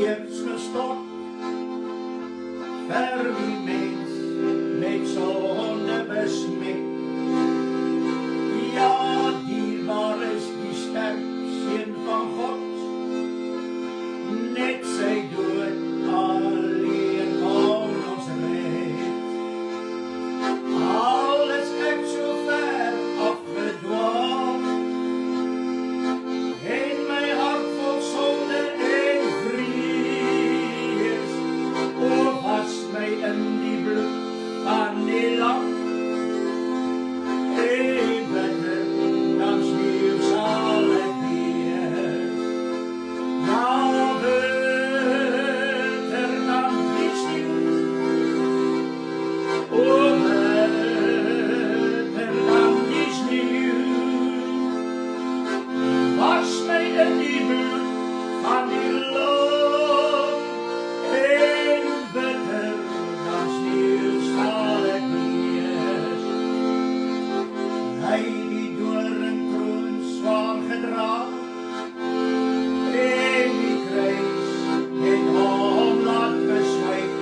eerst gestort. Ver wie mens met zonde besmet. Ja, dierbaar is die sterkseun van God. Net sy dood alleen kon ons red. Al is ek so ver afgedwaal en my hart vol sonde en vrees, o was my in die bloed van die lam en bitter dan sneeuw sal ek wees. Ja, bitter dan die sneeuw, o bitter dan die sneeuw, was my in die bloed van die lam en bitter dan sneeuw sal ek wees. Hy die doornkroon zwaar gedra en die kruis het hom laat beswyk.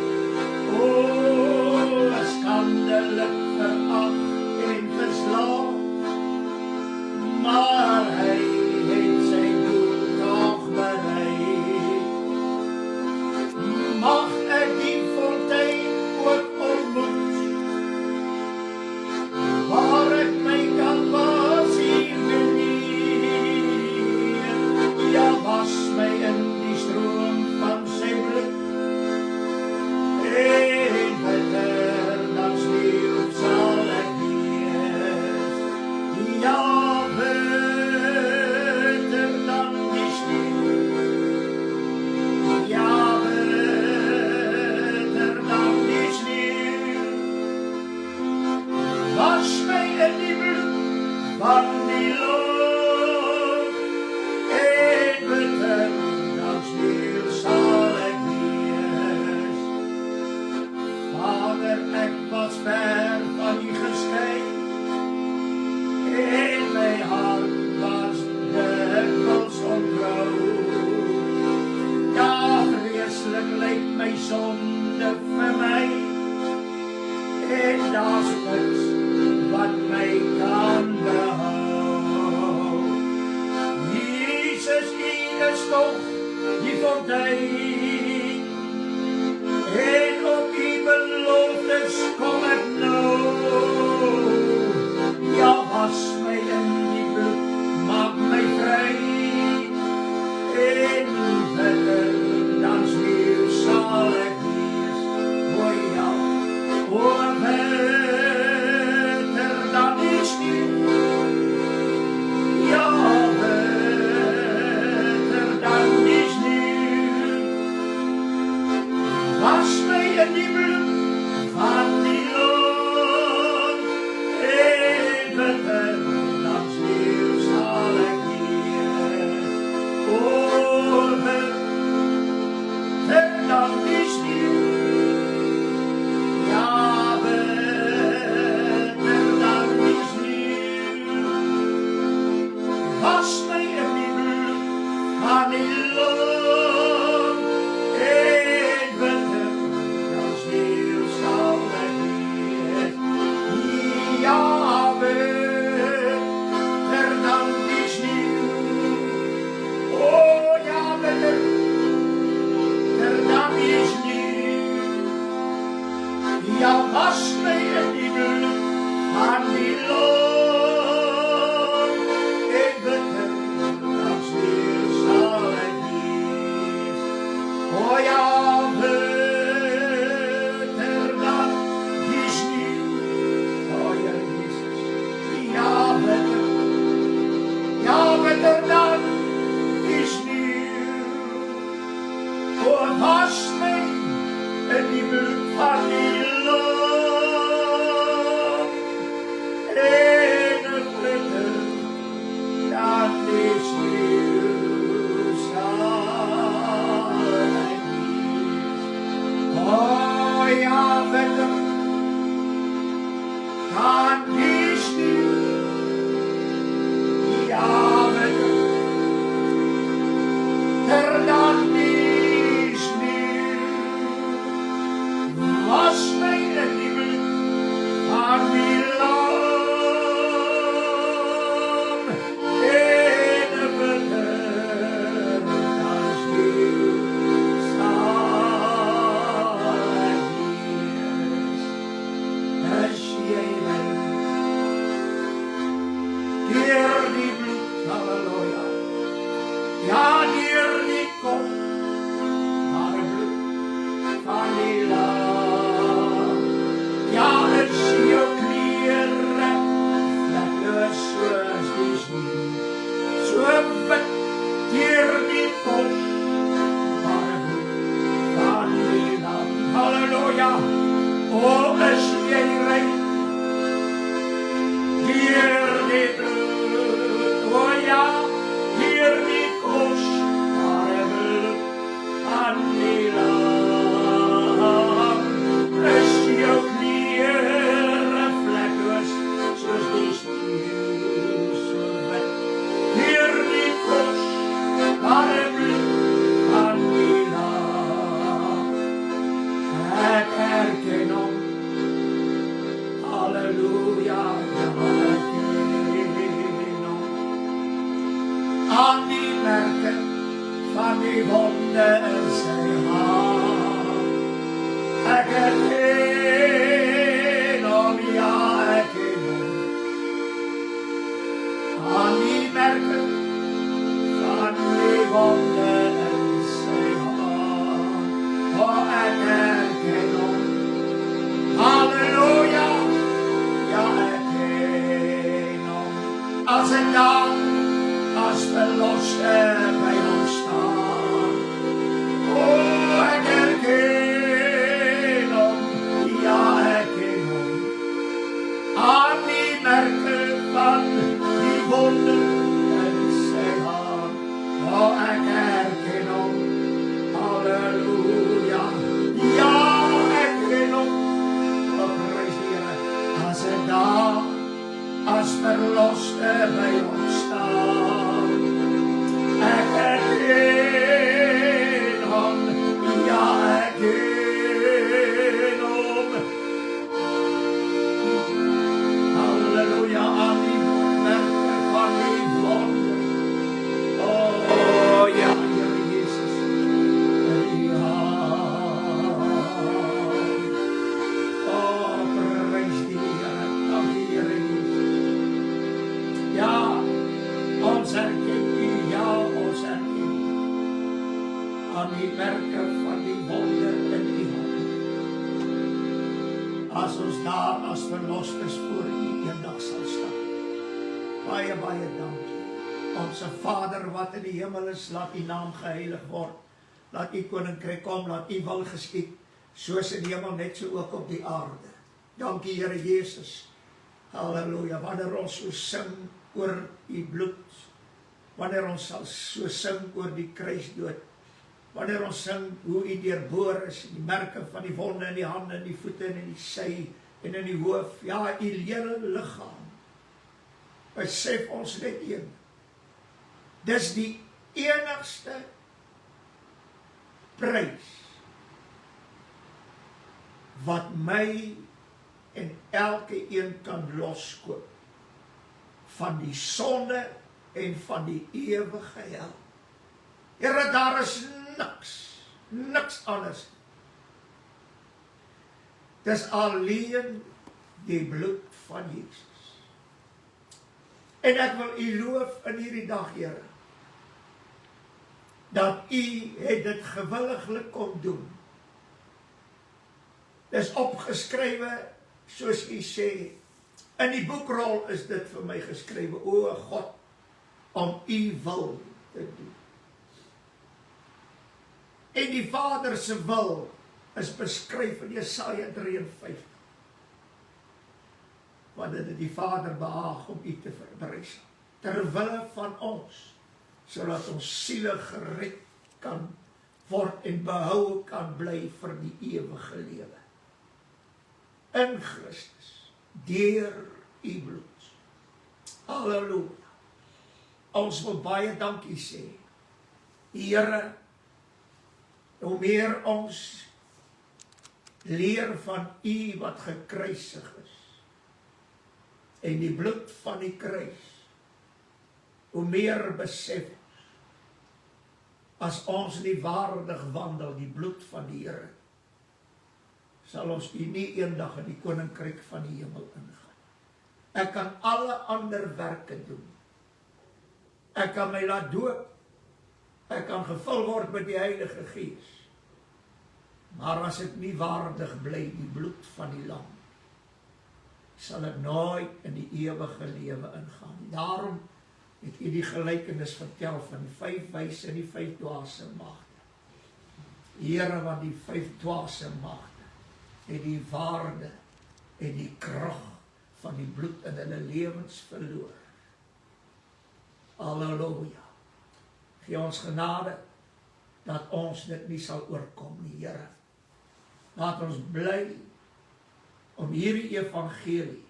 O, skandelik verag en verslaan, maar hy het sy doel nog bereik. Mag ek die fontein ook ontmoet, waar ek my kan was hier beneer. Ja, was my in die stroom van sy bloed en bitter dan sneeuw sal ek wees. Ja, bitter dan die sneeuw, ja, bitter dan die sneeuw, was my in die bloed van die lam en bitter dan sneeuw sal ek wees. Vader, ek was ver van u geskei en my hart was dikwels ontrou. Ja, vreeslik lyk my sonde vir my en daar's niks wat my kan behou. Jesus, u is toch die fontein en op die beloftes kom ek nou. Ja, was my in die bloed, maak my vry en bitter dan sneeuw sal ek wees. O ja, o bitter dan die sneeuw, ja, bitter dan die sneeuw, was my in die bloed van die lam en bitter dan sneeuw sal ek wees. O bitter dan die sneeuw, ja, bitter dan die sneeuw, was my in die bloed van die lam en bitter dan sneeuw sal ek wees. Ja, bitter dan die sneeuw, o ja, bitter dan die sneeuw, ja, was my in die bloed van die lam en bitter dan sneeuw sal ek wees. aan die merke van die wonde in sy hand. Ek herken hom, ja, ek ken hom, aan die merke van die wonde in sy hand. Oh, ek herken hom, halleluja, ja, ek ken hom, as ek dan as verloste by hom staan. Oh, ek herken hom, ja, ek ken hom, aan die merke van die wonde in sy hand. Oh, ek herken hom, halleluja, ja, ek ken hom, oh, prys die Here, as ek daar as verloste by hom staan. Ek herken hom, ja, ek ken hom, halleluja, aan die merke van die wonde. Oh, ja, Here Jesus, ja. Oh, prys die Here, dankie Here Jesus. Ja, ons herken U, ja, ons herken U, aan die merke van die wonde in die hand. As ons daar as verlosters voor U eendag sal staan. Baie, baie dankie. Onse Vader wat in die hemel is, laat U naam geheilig word. Laat U koninkryk kom, laat U wil geskied, soos in die hemel net so ook op die aarde. Dankie Here Jesus. Halleluja. Wanneer ons so sing oor U bloed, wanneer ons sal so sing oor die kruisdood, wanneer ons sing hoe U deurboor is, die merke van die wonde in die hande, in die voete en in die sy en in die hoof, ja, U hele liggaam, besef ons net een. Dis die enigste prys wat my en elke een kan loskoop van die sonde en van die ewige hel. Here, daar is niks anders. Dis alleen die bloed van Jesus. En ek wil U loof in hierdie dag, Here, dat U het dit gewilliglik kom doen. Dis opgeskrywe, soos U sê, in die boekrol is dit vir my geskrywe, o God, om U wil te doen. En die Vader se wil is beskryf in Jesaja 53. Want dit het die Vader behaag om U te verbrys, terwille van ons, sodat ons siele gered kan word en behou kan bly vir die ewige lewe. In Christus, deur U bloed. Halleluja. Ons wil baie dankie sê. Here, hoe meer ons leer van U wat gekruisig is, en die bloed van die kruis, hoe meer besef as ons nie waardig wandel die bloed van die Here, sal ons U nie eendag in die koninkryk van die hemel ingaan. Ek kan alle ander werke doen. Ek kan my laat doop. Ek kan gevul word met die Heilige Gees. Maar as ek nie waardig bly die bloed van die lam, sal ek nooit in die ewige lewe ingaan. Daarom het U die gelykenis vertel van die 5 wyse en die 5 dwaase magte. Here, want die 5 dwaase magte het die waarde en die krag van die bloed in hulle lewens verloor. Halleluja. Gee ons genade dat ons dit nie sal oorkom nie, Here. Laat ons bly om hierdie evangelie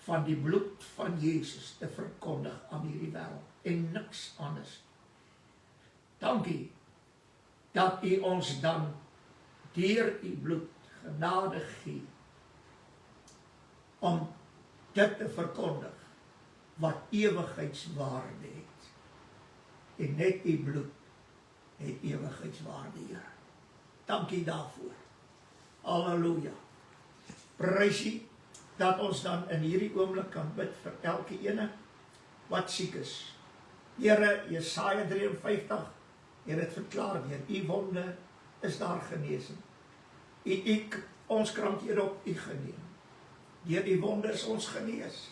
van die bloed van Jesus te verkondig aan hierdie wêreld en niks anders. Dankie dat U ons dan deur U bloed genade gee om dit te verkondig wat ewigheidswaarde het. en net u bloed het ewigheidswaarde, Here. Dankie daarvoor. Halleluja. Prys U dat ons dan in hierdie oomblik kan bid vir elke ene wat siek is. Here, Jesaja 53, het het verklaar weer, U wonde is daar genesing. Ons krankhede op U geneem. Deur U wonde is ons genees.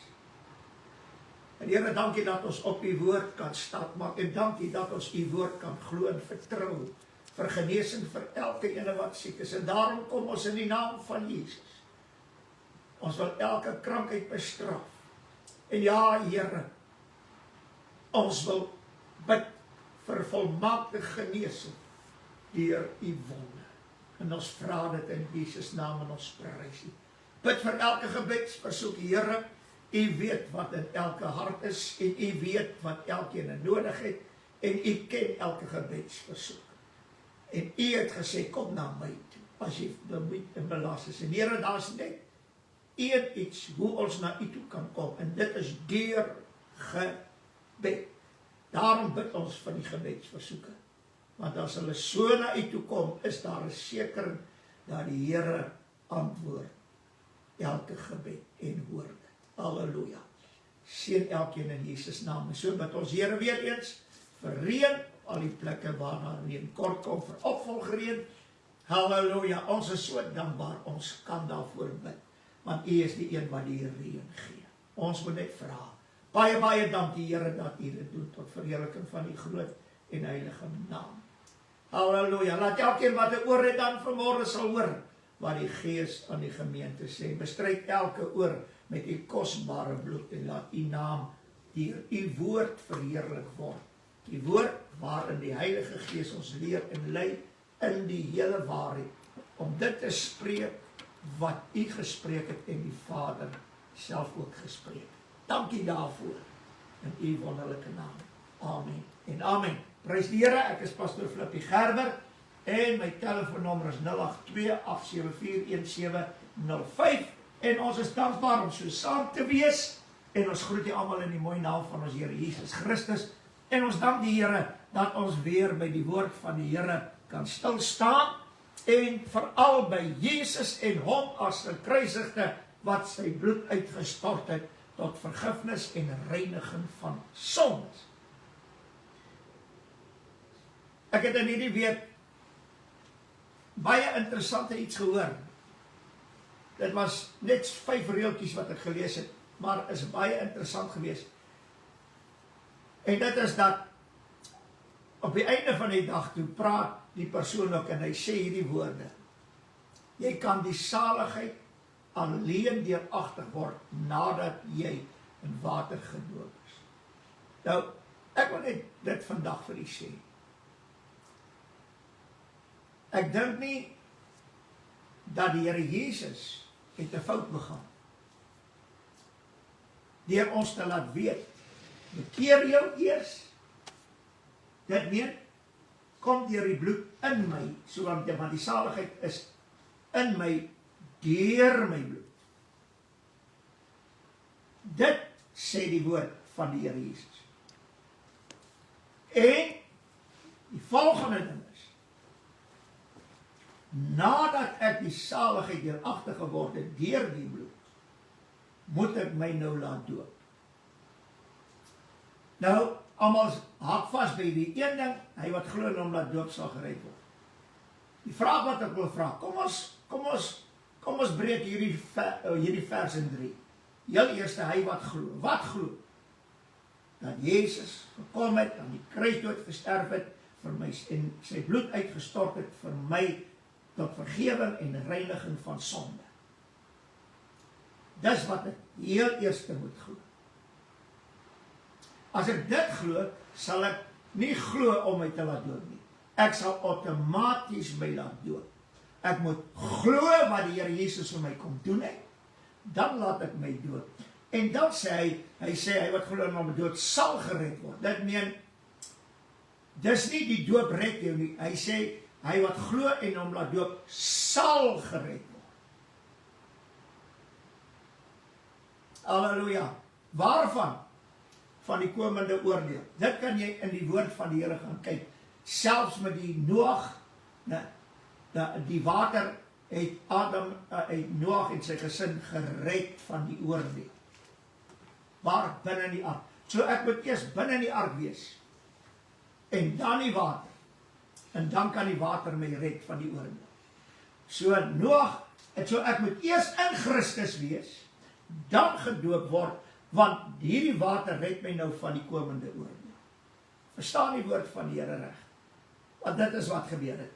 En Here, dankie dat ons op U woord kan staatmaak, en dankie dat ons U woord kan glo en vertrou, vir genesing vir elke ene wat siek is, en daarom kom ons in die naam van Jesus. Ons wil elke krankheid bestraf, en ja, Here, ons wil bid vir volmaakte genesing deur U wonde, en ons vra dit in Jesus naam en ons prys U. Bid vir elke gebedsversoek, Here, U weet wat in elke hart is, en U weet wat elkeen nodig het, en U ken elke gebedsversoek. En U het gesê, kom na my toe, as jy bemoeid en belas is. En Here, daar is net iets hoe ons na U toe kan kom, en dit is deur gebed. Daarom bid ons van die gebedsversoeke. Want as hulle so na U toe kom, is daar 'n sekering dat die Here antwoord elke gebed en hoor dit. Halleluja. Seën elkeen in Jesus naam. En so bid ons Here weer eens vir reën, al die plekke waar daar reën kort kom, vir opvolgreën. Halleluja. Ons is so dankbaar, ons kan daarvoor bid. Want U is die een wat die reën gee. Ons moet net vra. Baie, baie dankie Here dat U dit doen, tot verheerliking van die groot en heilige naam. Halleluja. Laat elkeen wat 'n oor het dan vanmôre sal hoor wat die Gees aan die gemeente sê. Bestryk elke oor met U kosbare bloed en laat U naam deur U woord verheerlik word. Die woord waarin die Heilige Gees ons leer en lei in die hele waarheid, om dit te spreek wat U gespreek het en die Vader self ook gespreek het. Dankie daarvoor in U wonderlike naam. Amen en amen. Prys die Here. Ek is pastoor Flippie Gerber en my telefoonnommer is 082-874-1705 en ons is dankbaar om so saam te wees en ons groet julle almal in die mooi naam van ons Here Jesus Christus en ons dank die Here dat ons weer by die woord van die Here kan stil staan en veral by Jesus en hom as 'n gekruisigde wat sy bloed uitgestort het tot vergifnis en reiniging van sondes. Ek het in hierdie week baie interessante iets gehoor. Dit was net 5 reeltjies wat ek gelees het, maar is baie interessant geweest. En dit is dat op die einde van die dag toe praat die persoon ook en hy sê hierdie woorde. Jy kan die saligheid alleen deuragtig word nadat jy in water gedoop is. Nou, ek wil net dit vandag vir u sê. Ek dink nie dat die Here Jesus het 'n fout begaan deur ons te laat weet, bekeer jou eers, dit weet, kom deur die bloed in my, want die saligheid is in my, deur my bloed. Dit sê die woord van die Here Jesus. En die volgende ding is, nadat ek die saligheid deuragtig geword het deur die bloed, moet ek my nou laat doop. Nou, almal hak vas by die een ding, hy wat glo en hom laat doop sal gered word. Die vraag wat ek wil vra, kom ons breek hierdie vers in 3. Heel eerste, hy wat glo. Wat glo? Dat Jezus gekom het, aan die kruisdood gesterf het, vir my, en sy bloed uitgestort het, vir my, tot vergewing en reiniging van sonde. Dis wat ek heel eerste moet glo. As ek dit glo, sal ek nie glo om my te laat doop nie. Ek sal outomaties my laat doop. Ek moet glo wat die Here Jesus vir my kom doen het, dan laat ek my doop. En dan sê hy wat glo en hom dood sal gered word. Dit meen, dis nie die doop red jou nie. Hy sê, hy wat glo en hom laat doop sal gered word. Halleluja. Waarvan? van die komende oordeel. Dit kan jy in die woord van die Here gaan kyk. Selfs met die Noag, die water het Noag en sy gesin gered van die oordeel. Waar? Binne die ark. So ek moet eers binne die ark wees. En dan die water. En dan kan die water my red van die oordeel. So Noag, so ek moet eers in Christus wees, dan gedoop word, want hierdie water red my nou van die komende oordeel. Verstaan die woord van die Here reg? Want dit is wat gebeur het.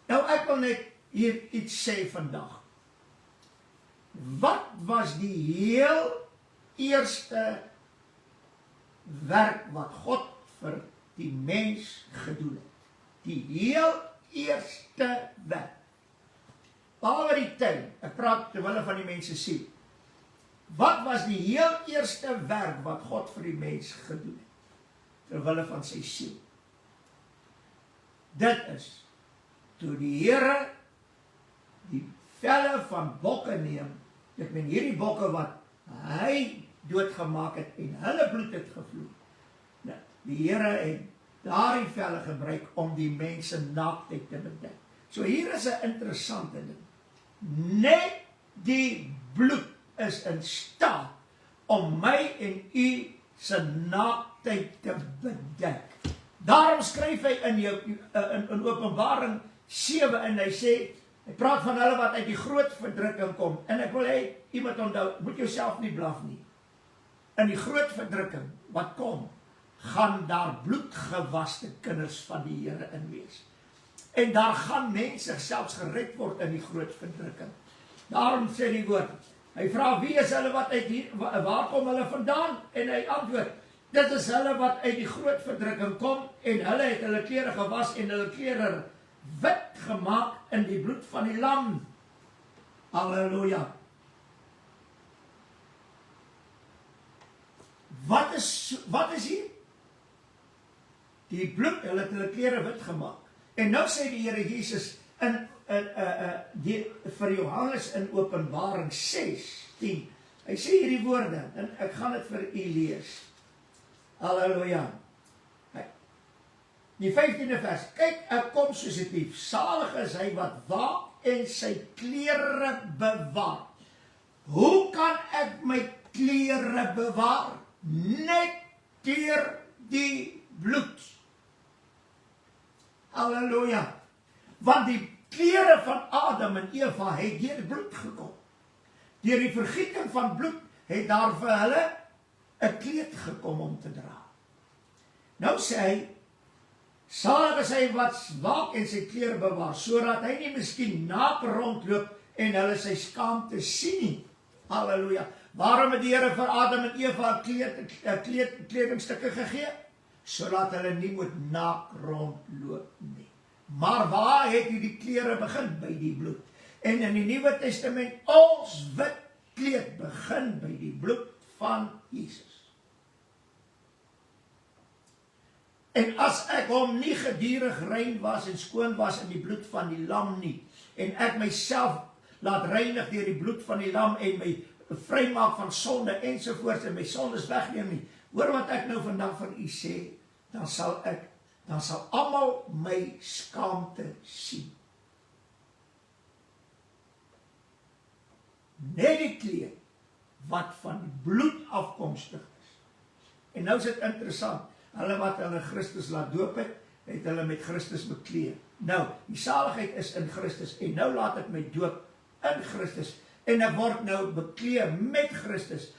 Nou ek wil net hier iets sê vandag. Wat was die heel eerste werk wat God vir die mens gedoen het? Die heel eerste werk. Behalwe die tuin, ek praat terwille van die mense siel. Wat was die heel eerste werk wat God vir die mens gedoen het? Terwille van sy siel. Dit is, toe die Here die velle van bokke neem, ek meen hierdie bokke wat hy doodgemaak het en hulle bloed het gevloei. Die Here het daardie velle gebruik om die mense naaktheid te bedek. So hier is 'n interessante ding. Net die bloed is in staat om my en u se naaktheid te bedek. Daarom skryf hy in Openbaring 7 en hy sê, hy praat van hulle wat uit die groot verdrukking kom. En ek wil hê iemand onthou, moet jouself nie blaf nie. In die groot verdrukking wat kom, gaan daar bloedgewaste kinders van die Here in wees. En daar gaan mense selfs gered word in die groot verdrukking. Daarom sê die woord, hy vra wie is hulle wat uit die, waar kom hulle vandaan? En hy antwoord, dit is hulle wat uit die groot verdrukking kom en hulle het hulle klere gewas en hulle klere wit gemaak in die bloed van die lam. Halleluja. Wat is hier? Die bloed, hulle het hulle klere wit gemaak. En nou sê die Here Jesus vir Johannes in Openbaring 6:10. Hy sê hierdie woorde en ek gaan dit vir u lees. Halleluja. Die 15de vers. Kyk, ek kom soos 'n dief. Salig is hy wat waak en sy klere bewaar. Hoe kan ek my klere bewaar? Net deur die bloed. Halleluja. Want die klere van Adam en Eva het deur bloed gekom. Deur die vergieting van bloed het daar vir hulle 'n kleed gekom om te dra. Nou sê hy, salig is hy wat waak en sy klere bewaar, sodat hy nie miskien naak rondloop en hulle sy skaamte sien nie. Halleluja. Waarom het die Here vir Adam en Eva kledingstukke gegee? Sodat hulle nie moet naak rondloop nie. Maar waar het hierdie klere begin? By die bloed. En in die Nuwe Testament, ons wit kleed begin by die bloed van Jesus. En as ek hom nie gedurig rein was en skoon was in die bloed van die lam nie, en ek myself laat reinig deur die bloed van die lam en my vrymaak van sonde ensovoorts en my sondes wegneem nie, hoor wat ek nou vandag vir u sê, dan sal almal my skaamte sien. Net die kleed wat van die bloed afkomstig is. En nou is dit interessant, hulle wat hulle Christus laat doop het, het hulle met Christus bekleed. Nou, die saligheid is in Christus, en nou laat ek my doop in Christus, en ek word nou bekleed met Christus.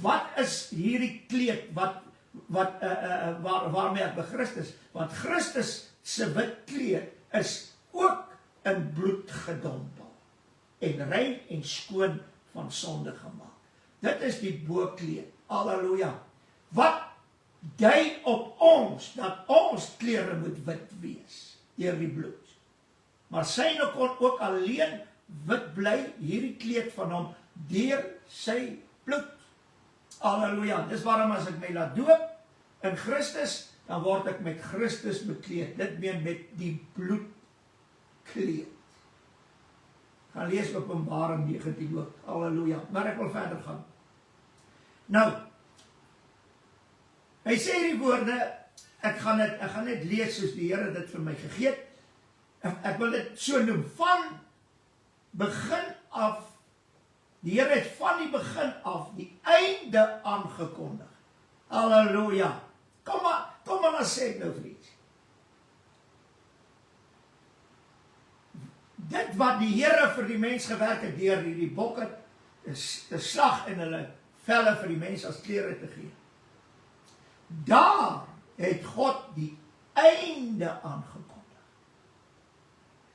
Wat is hierdie kleed, waarmee ek Christus, want Christus se wit kleed is ook in bloed gedompel, en rein en skoon van sonde gemaak. Dit is die boekleed, halleluja, wat dui op ons, dat ons klere moet wit wees, deur die bloed. Maar syne kon ook alleen wit bly, hierdie kleed van hom, deur sy bloed. Halleluja, dis waarom as ek my laat doop in Christus, dan word ek met Christus bekleed, dit meen met die bloedkleed. Gaan lees Openbaring 19 ook, halleluja, maar ek wil verder gaan. Nou, Hy sê die woorde, ek gaan net lees soos die Here dit vir my gegee het. Ek wil dit so noem, van begin af, die Here het van die begin af die einde aangekondig. Halleluja. Kom maar sê ek nou vir iets. Dit wat die Here vir die mens gewerk het, deur hierdie bokke te slag en hulle velle vir die mens as klere te gee. Daar het God die einde aangekondig.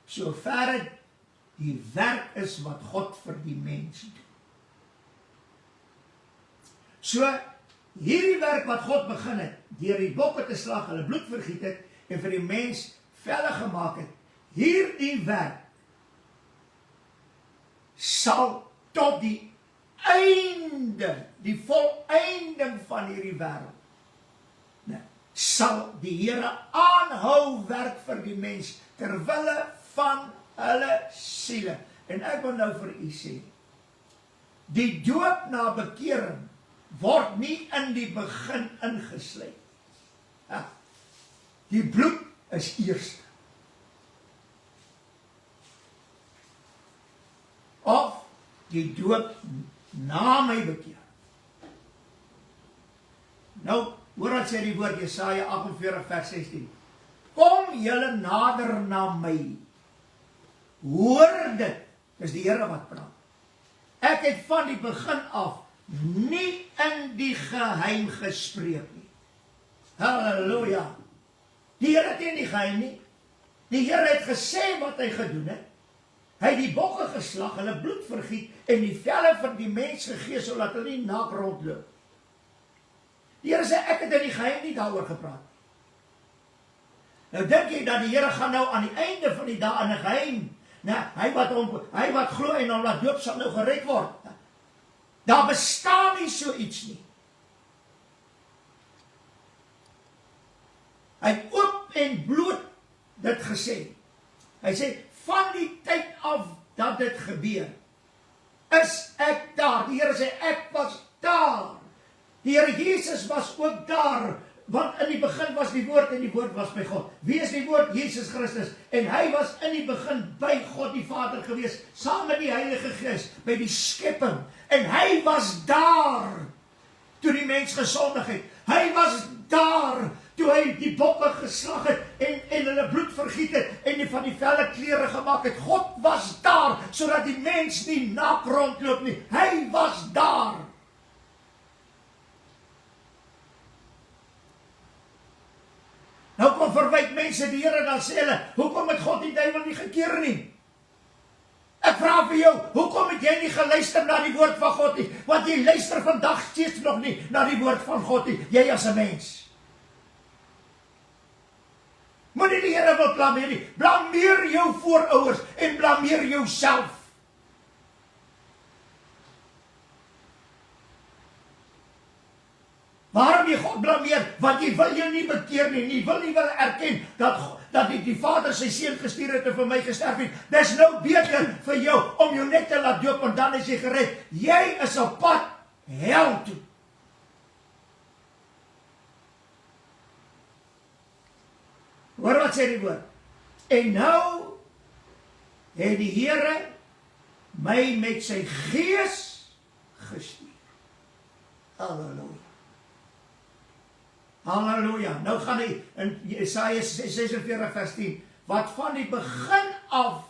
Sover dit die werk is wat God vir die mens doen. So, hierdie werk wat God begin het, deur die bokke te slag, hulle bloed vergiet het, en vir die mens velle gemaak het, hierdie werk sal tot die einde, die volleinding van hierdie wêreld, sal die Here aanhou werk vir die mens, terwille van hulle siele. En ek wil nou vir u sê, die doop na bekering word nie in die begin ingesluit. Die bloed is eerste. Of die doop na my bekering. Nou, hoor wat sê die woord Jesaja 48 vers 16. Kom julle nader na my. Hoor dit, dis die Here wat praat. Ek het van die begin af nie in die geheim gespreek nie. Halleluja. Die Here het nie geheim nie. Die Here het gesê wat hy gedoen het. Hy het die bokke geslag, hulle bloed vergiet en die velle vir die mens gegee sodat hulle nie naak rondloop. Die Here sê ek het in die geheim nie daaroor gepraat. Nou dink jy dat die Here gaan nou aan die einde van die dag in 'n geheim, hy wat glo en hom laat doop sal nou gered word. Daar bestaan nie so iets nie. Hy het oop en bloot dit gesê. Hy sê, van die tyd af dat dit gebeur, is ek daar. Die Here sê, ek was daar. Die Here Jesus was ook daar, want in die begin was die woord en die woord was by God. Wie is die woord? Jesus Christus. En hy was in die begin by God die Vader gewees, saam met die Heilige Gees, by die skepping. En hy was daar, toe die mens gesondig het. Hy was daar, toe hy die bokke geslag het, en hulle bloed vergiet het, en die van die velle klere gemaak het. God was daar, sodat die mens nie naak rondloop nie. Hy was daar. Nou kom verwyk mense die Here, dan sê hulle, hoekom het God die duiwel nie gekeer nie? Ek vra vir jou, hoekom het jy nie geluister na die woord van God nie? Want jy luister vandag steeds nog nie na die woord van God nie, jy as 'n mens. Moenie die Here wil blameer nie. Blameer jou voorouers en blameer jouself. Waarom jy God blameer? Want jy wil jou nie bekeer nie. Jy wil nie erken dat die Vader sy seun gestuur het en vir my gesterf het. Dis nou beter vir jou om jou net te laat doop, want dan is jy gered. Jy is op pad hel toe. Hoor wat sê die woord. En nou het die Here my met sy gees gestuur. Halleluja. Halleluja. Nou gaan hy in Jesaja 46 vers 10, wat van die begin af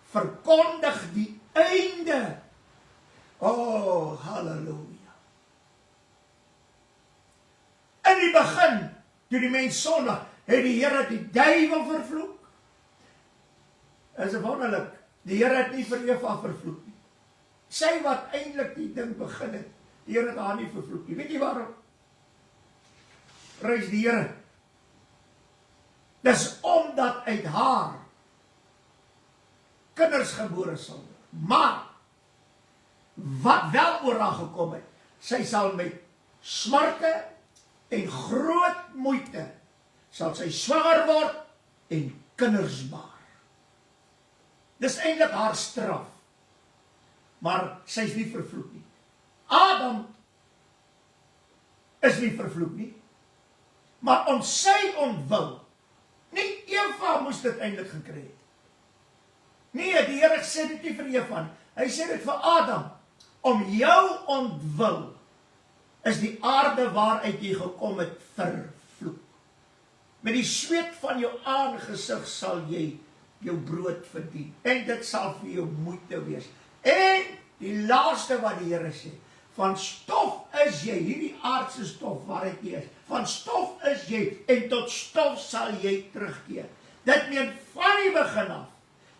verkondig die einde. Oh, halleluja. In die begin, toe die mens sondig, het die Here die duiwel vervloek. Is wonderlik, die Here het nie vir Eva vervloek nie. Sy wat eintlik die ding begin het, die Here het haar nie vervloek nie. Weet jy waarom? Prys die Here. Dis omdat uit haar kinders gebore sal word. Maar wat wel oor haar gekom het, sy sal met smarte en groot moeite sal sy swanger word en kinders baar. Dis eintlik haar straf. Maar sy is nie vervloek nie. Adam is nie vervloek nie. maar om sy ontwil. Nie Eva moes dit eintlik gekry het. Nee, die Here sê dit nie vir Eva nie. Hy sê dit vir Adam. Om jou ontwil is die aarde waaruit jy gekom het vervloek. Met die sweet van jou aangesig sal jy jou brood verdien. En dit sal vir jou moeite wees. En die laaste wat die Here sê, van stof is jy, hierdie aardse stof waaruit jy is. Van stof is jy en tot stof sal jy terugkeer. Dit meen van die begin af.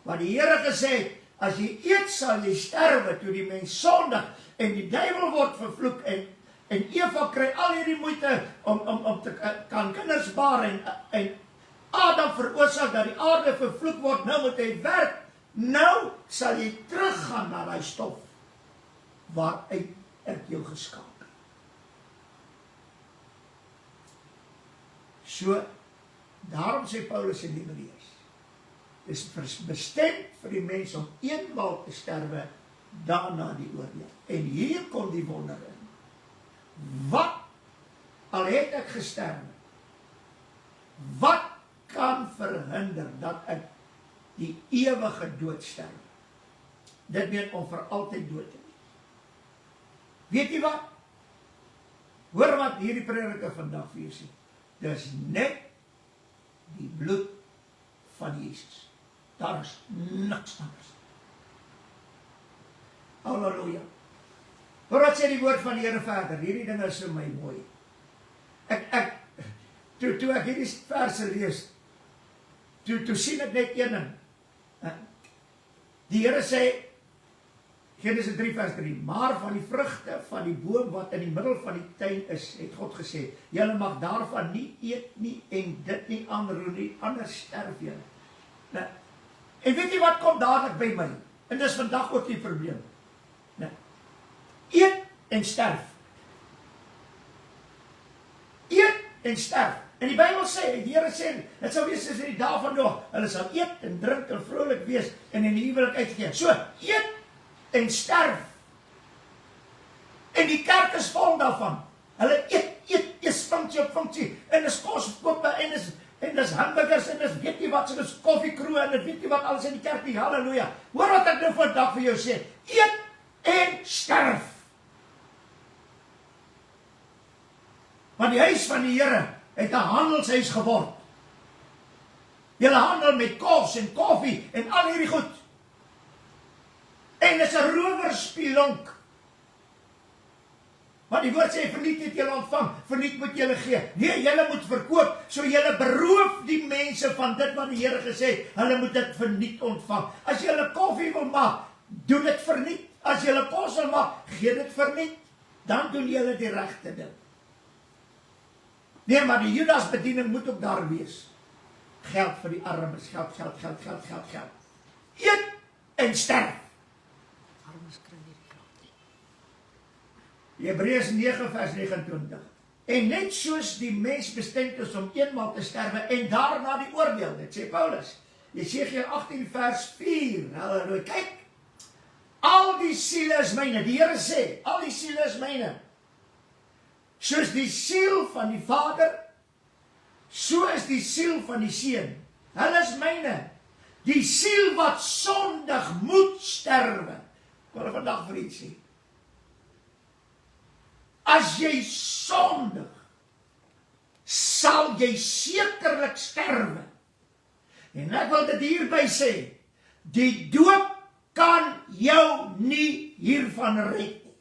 Wat die Here gesê het, as jy eet sal jy sterwe, toe die mens sondig en die duiwel word vervloek en Eva kry al hierdie moeite om te kan kinders baar en Adam veroorsaak dat die aarde vervloek word, nou moet hy werk, nou sal jy teruggaan na die stof waaruit ek jou geskaap het. So, daarom sê Paulus in Hebreërs, is bestem vir die mens om eenmaal te sterwe, daarna die oordeel. En hier kom die wonder in. Wat, al het ek gesterwe, wat kan verhinder dat ek die ewige dood sterwe? Dit meen om vir altyd dood te wees. Weet jy wat? Hoor wat hierdie prediker vandag vir jou sê. Dis net die bloed van Jesus. Daar is niks anders. Halleluja. Hoor wat sê die woord van die Here verder. Hierdie ding is vir my mooi. Toe ek hierdie verse lees, toe sien ek net een ding. Die Here sê, Genesis 3 vers 3, maar van die vrugte van die boom wat in die middel van die tuin is, het God gesê, julle mag daarvan nie eet nie en dit nie aanroer nie, anders sterf julle. Nou, en weet jy wat kom dadelik by my? En dis vandag ook die probleem. Nou, eet en sterf. Eet en sterf. En die Bybel sê, die Here sê, het sal wees soos in die dae van Noag, hulle sal eet en drink en vrolik wees en in die huwelik uitgee. So, eet en sterf. En die kerk is vol daarvan. Hulle eet funksie op funksie, en is koskoppe, en is hamburgers, en is weet nie wat, en is koffiekroe, en weet nie wat alles in die kerk nie, halleluja. Hoor wat ek nou vandag vir jou sê, eet en sterf. Want die huis van die Here het 'n handelshuis geword. Julle handel met kos en koffie, en al hierdie goed. En is 'n rowerspelonk. Want die woord sê, verniet het julle ontvang, verniet moet julle gee. Nee, julle moet verkoop, so julle beroof die mense van dit wat die Here gesê het, hulle moet dit verniet ontvang. As julle koffie wil maak, doen dit verniet. As julle kos wil maak, gee dit verniet. Dan doen julle die regte ding. Nee, maar die Judas bediening moet ook daar wees. Geld vir die armes, geld. Eet en sterf. Hebreërs 9 vers 29. En net soos die mens bestemd is om eenmaal te sterwe en daarna die oordeel, dit sê Paulus. Jesegiel 18 vers 4. Halleluja. Kyk, al die siele is myne. Die Here sê, al die siele is myne. Soos die siel van die Vader, so is die siel van die Seun. Hulle is myne. Die siel wat sondig moet sterwe. Ek wil vandag vir iets sê. As jy sondig, sal jy sekerlik sterwe. En ek wil dit hierby sê, die dood kan jou nie hiervan red nie.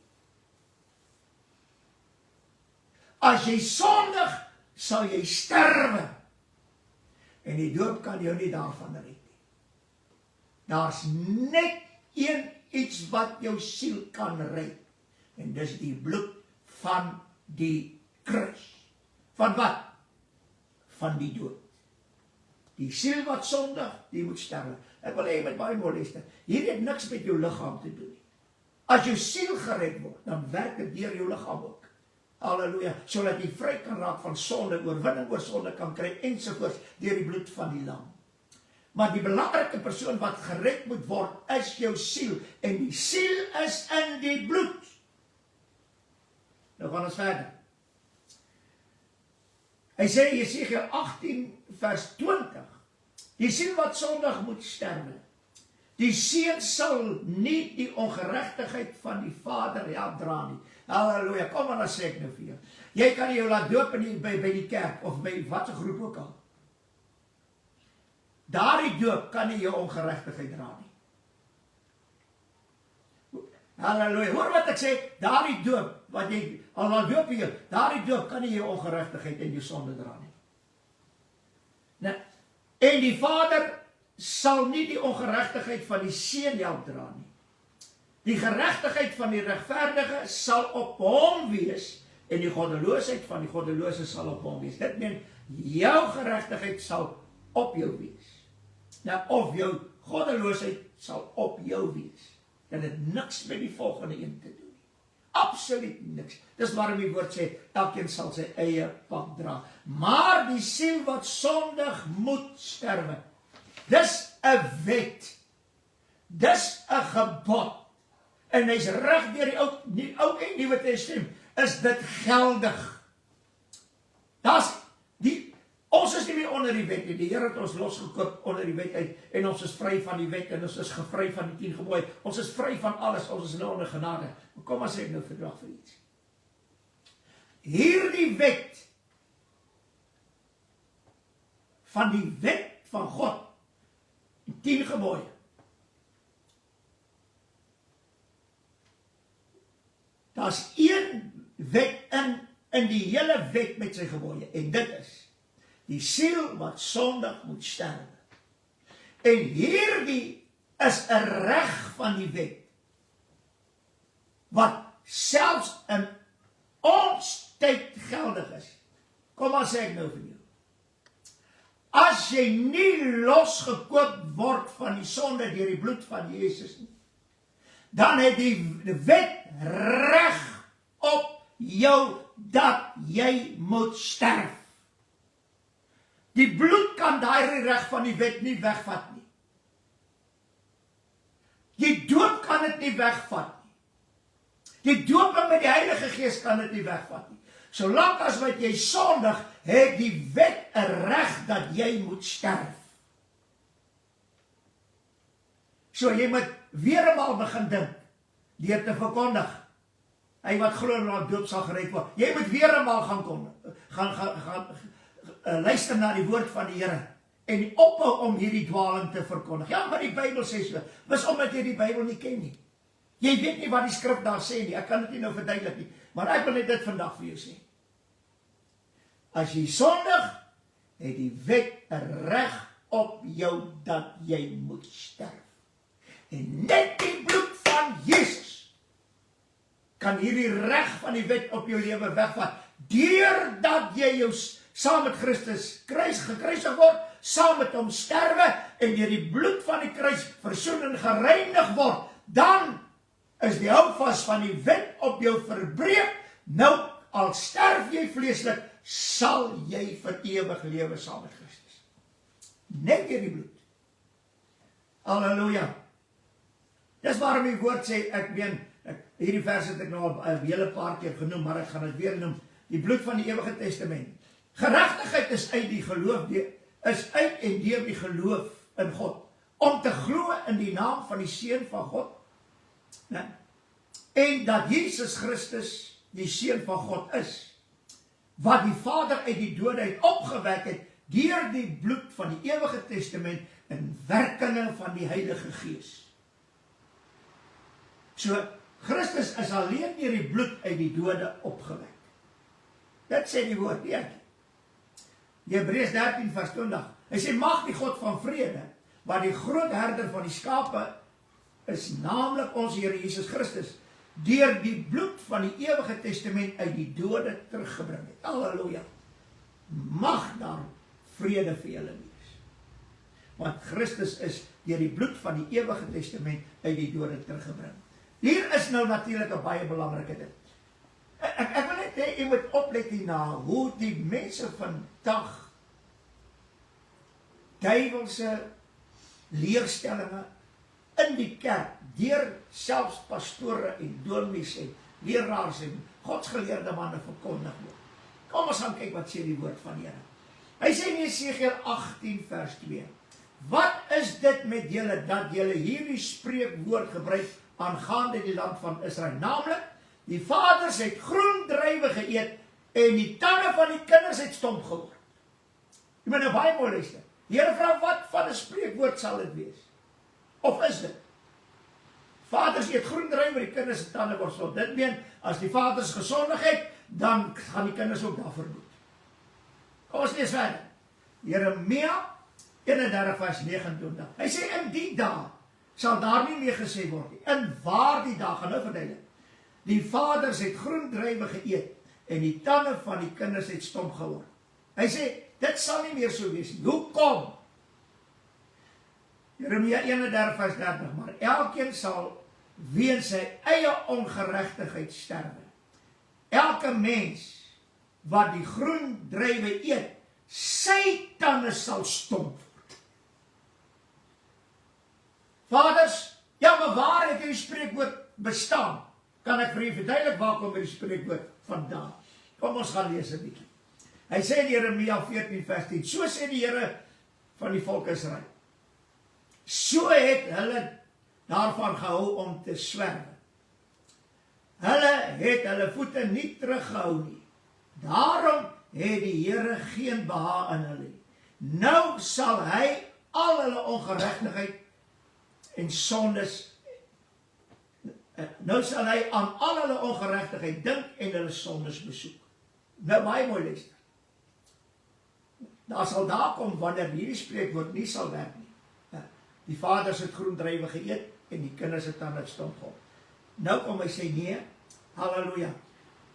As jy sondig, sal jy sterwe. En die dood kan jou nie daarvan red nie. Daar's net iets wat jou siel kan red. En dis die bloed van die kruis. Van wat? Van die dood. Die siel wat sondig, die moet sterwe. Ek wil hê met baie mooi luister. Hier het niks met jou liggaam te doen nie. As jou siel gered word, dan werk dit deur jou liggaam ook. Halleluja, sodat jy vry kan raak van sonde, oorwinning oor sonde kan kry, ensovoorts, deur die bloed van die lam. Maar die belangrike persoon wat gered moet word, is jou siel, en die siel is in die bloed. Nou gaan ons verder. Hy sê, Jesegiel 18 vers 20, die siel wat sondig moet sterwe, die seun sal nie die ongeregtigheid van die vader help dra nie. Halleluja, kom maar, dan sê ek nou vir jou. Jy kan jou laat doop by die kerk, of by wat 'n groep ook al. Daardie doop kan nie jou ongeregtigheid dra nie. Halleluja, hoor wat ek sê, daardie doop, wat jy al laat doop hier, daardie doop kan nie jou ongeregtigheid en jou sonde dra nie. Nou, en die vader sal nie die ongeregtigheid van die seun help dra nie. Die geregtigheid van die regverdige sal op hom wees, en die goddeloosheid van die goddelose sal op hom wees. Dit meen, jou geregtigheid sal op jou wees. Nou, of jou goddeloosheid sal op jou wees. En het niks met die volgende een te doen. Absoluut niks. Dis waarom die woord sê, elkeen sal sy eie pad dra. Maar die siel wat sondig moet sterwe, dis 'n wet. Dis 'n gebod. En hy's reg deur die Ou en Nuwe Testament, is dit geldig. Ons is nie meer onder die wet nie. Die Here het ons losgekoop onder die wet uit, en ons is vry van die wet, en ons is gevry van die 10 gebooie. Ons is vry van alles, ons is nou onder genade. Maar kom maar sê ek nou vandag vir iets. Hierdie wet, van die wet van God, die 10 gebooie, daar's een wet in die hele wet met sy gebooie, en dit is, die siel wat sondig moet sterwe. En hierdie is 'n reg van die wet, wat selfs in ons tyd geldig is. Kom maar sê ek nou vir jou. As jy nie losgekoop word van die sonde deur die bloed van Jesus nie, dan het die wet reg op jou dat jy moet sterf. Die bloed kan daai reg van die wet nie wegvat nie. Die doop kan dit nie wegvat nie. Die doop met die Heilige Gees kan dit nie wegvat nie. Solank as wat jy sondig, het die wet 'n reg dat jy moet sterf. So jy moet weer eenmaal begin dink, deur te verkondig. Hy wat glo na doop sal gered word. Jy moet weer eenmaal gaan luister na die woord van die Here en ophou om hierdie dwaling te verkondig. Ja, maar die Bybel sê so. Dis omdat jy die Bybel nie ken nie. Jy weet nie wat die skrif daar sê nie. Ek kan dit nie nou verduidelik nie, maar ek wil net dit vandag vir jou sê. As jy sondig, het die wet 'n reg op jou dat jy moet sterf. En net die bloed van Jesus kan hierdie reg van die wet op jou lewe wegvat, deurdat jy jou saam met Christus gekruisig word, saam met hom sterwe, en deur die bloed van die kruis versoen en gereinig word, dan is die houvas van die wet op jou verbreek. Nou, al sterf jy vleeslik, sal jy vir ewig lewe saam met Christus. Net deur die bloed. Halleluja. Dis waarom die woord sê, hierdie vers het ek nou al 'n hele paar keer genoem, maar ek gaan dit weer noem, die bloed van die ewige testament. Geregtigheid is uit die geloof, is uit en deur die geloof in God, om te glo in die naam van die Seun van God, en dat Jesus Christus die Seun van God is, wat die Vader uit die dode uit opgewek het, deur die bloed van die ewige testament, en werkinge van die Heilige Gees. So, Christus is alleen deur die bloed uit die dode opgewek. Dit sê die woord, nie ek. Hebreërs 13 vers 20. Hy sê, mag die God van vrede, wat die groot herder van die skape is, naamlik ons Here Jesus Christus, deur die bloed van die ewige testament uit die dode teruggebring het. Halleluja. Mag daar vrede vir julle wees. Want Christus is deur die bloed van die ewige testament uit die dode teruggebring. Hier is nou natuurlik 'n baie belangrike ding. Ek wil net hê jy moet oplet hierna hoe die mense vandag duiwelse leerstellinge in die kerk, deur selfs pastore en dominees en leraars en godsgeleerde manne verkondig word. Kom ons gaan kyk wat sê die woord van die Here. Hy sê in Jesegiel 18 vers 2. Wat is dit met julle dat julle hierdie spreekwoord gebruik aangaande die land van Israel? Naamlik, die vaders het groen druiwe geëet en die tande van die kinders het stomp geword. Jy moet nou baie mooi luister. Die Here vra, wat van 'n spreekwoord sal dit wees? Of is dit? Vaders eet groen druiwe, die kinders se tande word stomp. Dit meen, as die vaders gesondig het, dan gaan die kinders ook daarvoor dood. Kom ons lees verder. Jeremia 31 vers 29. Hy sê, in die dag sal daar nie meer gesê word nie. In waar die dag, gaan nou verduidelik. Die vaders het groen druiwe geëet en die tande van die kinders het stomp geword. Hy sê, dit sal nie meer so wees nie. Hoekom? Jeremia 31 vers 30. Maar elkeen sal weens sy eie ongeregtigheid sterwe. Elke mens wat die groen druiwe eet, sy tande sal stomp word. Vaders, ja, maar waar het hierdie spreekwoord bestaan? Kan ek vir u verduidelik waar kom hierdie spreekwoord vandaan? Kom ons gaan lees 'n bietjie. Hy sê in Jeremia 14 vers 10, so sê die Here van die volk Israel. So het hulle daarvan gehou om te swerwe. Hulle het hulle voete nie teruggehou nie. Daarom het die Here geen behaag in hulle. Nou sal hy al hulle ongeregtigheid en sondes, nou sal hy aan al hulle ongeregtigheid dink en hulle sondes besoek. Nou baie mooi luister. Daar sal daar kom wanneer hierdie spreekwoord nie sal werk nie. Die vaders het groen druiwe geëet en die kinders het tande stomp geword. Nou kom hy sê nee, halleluja.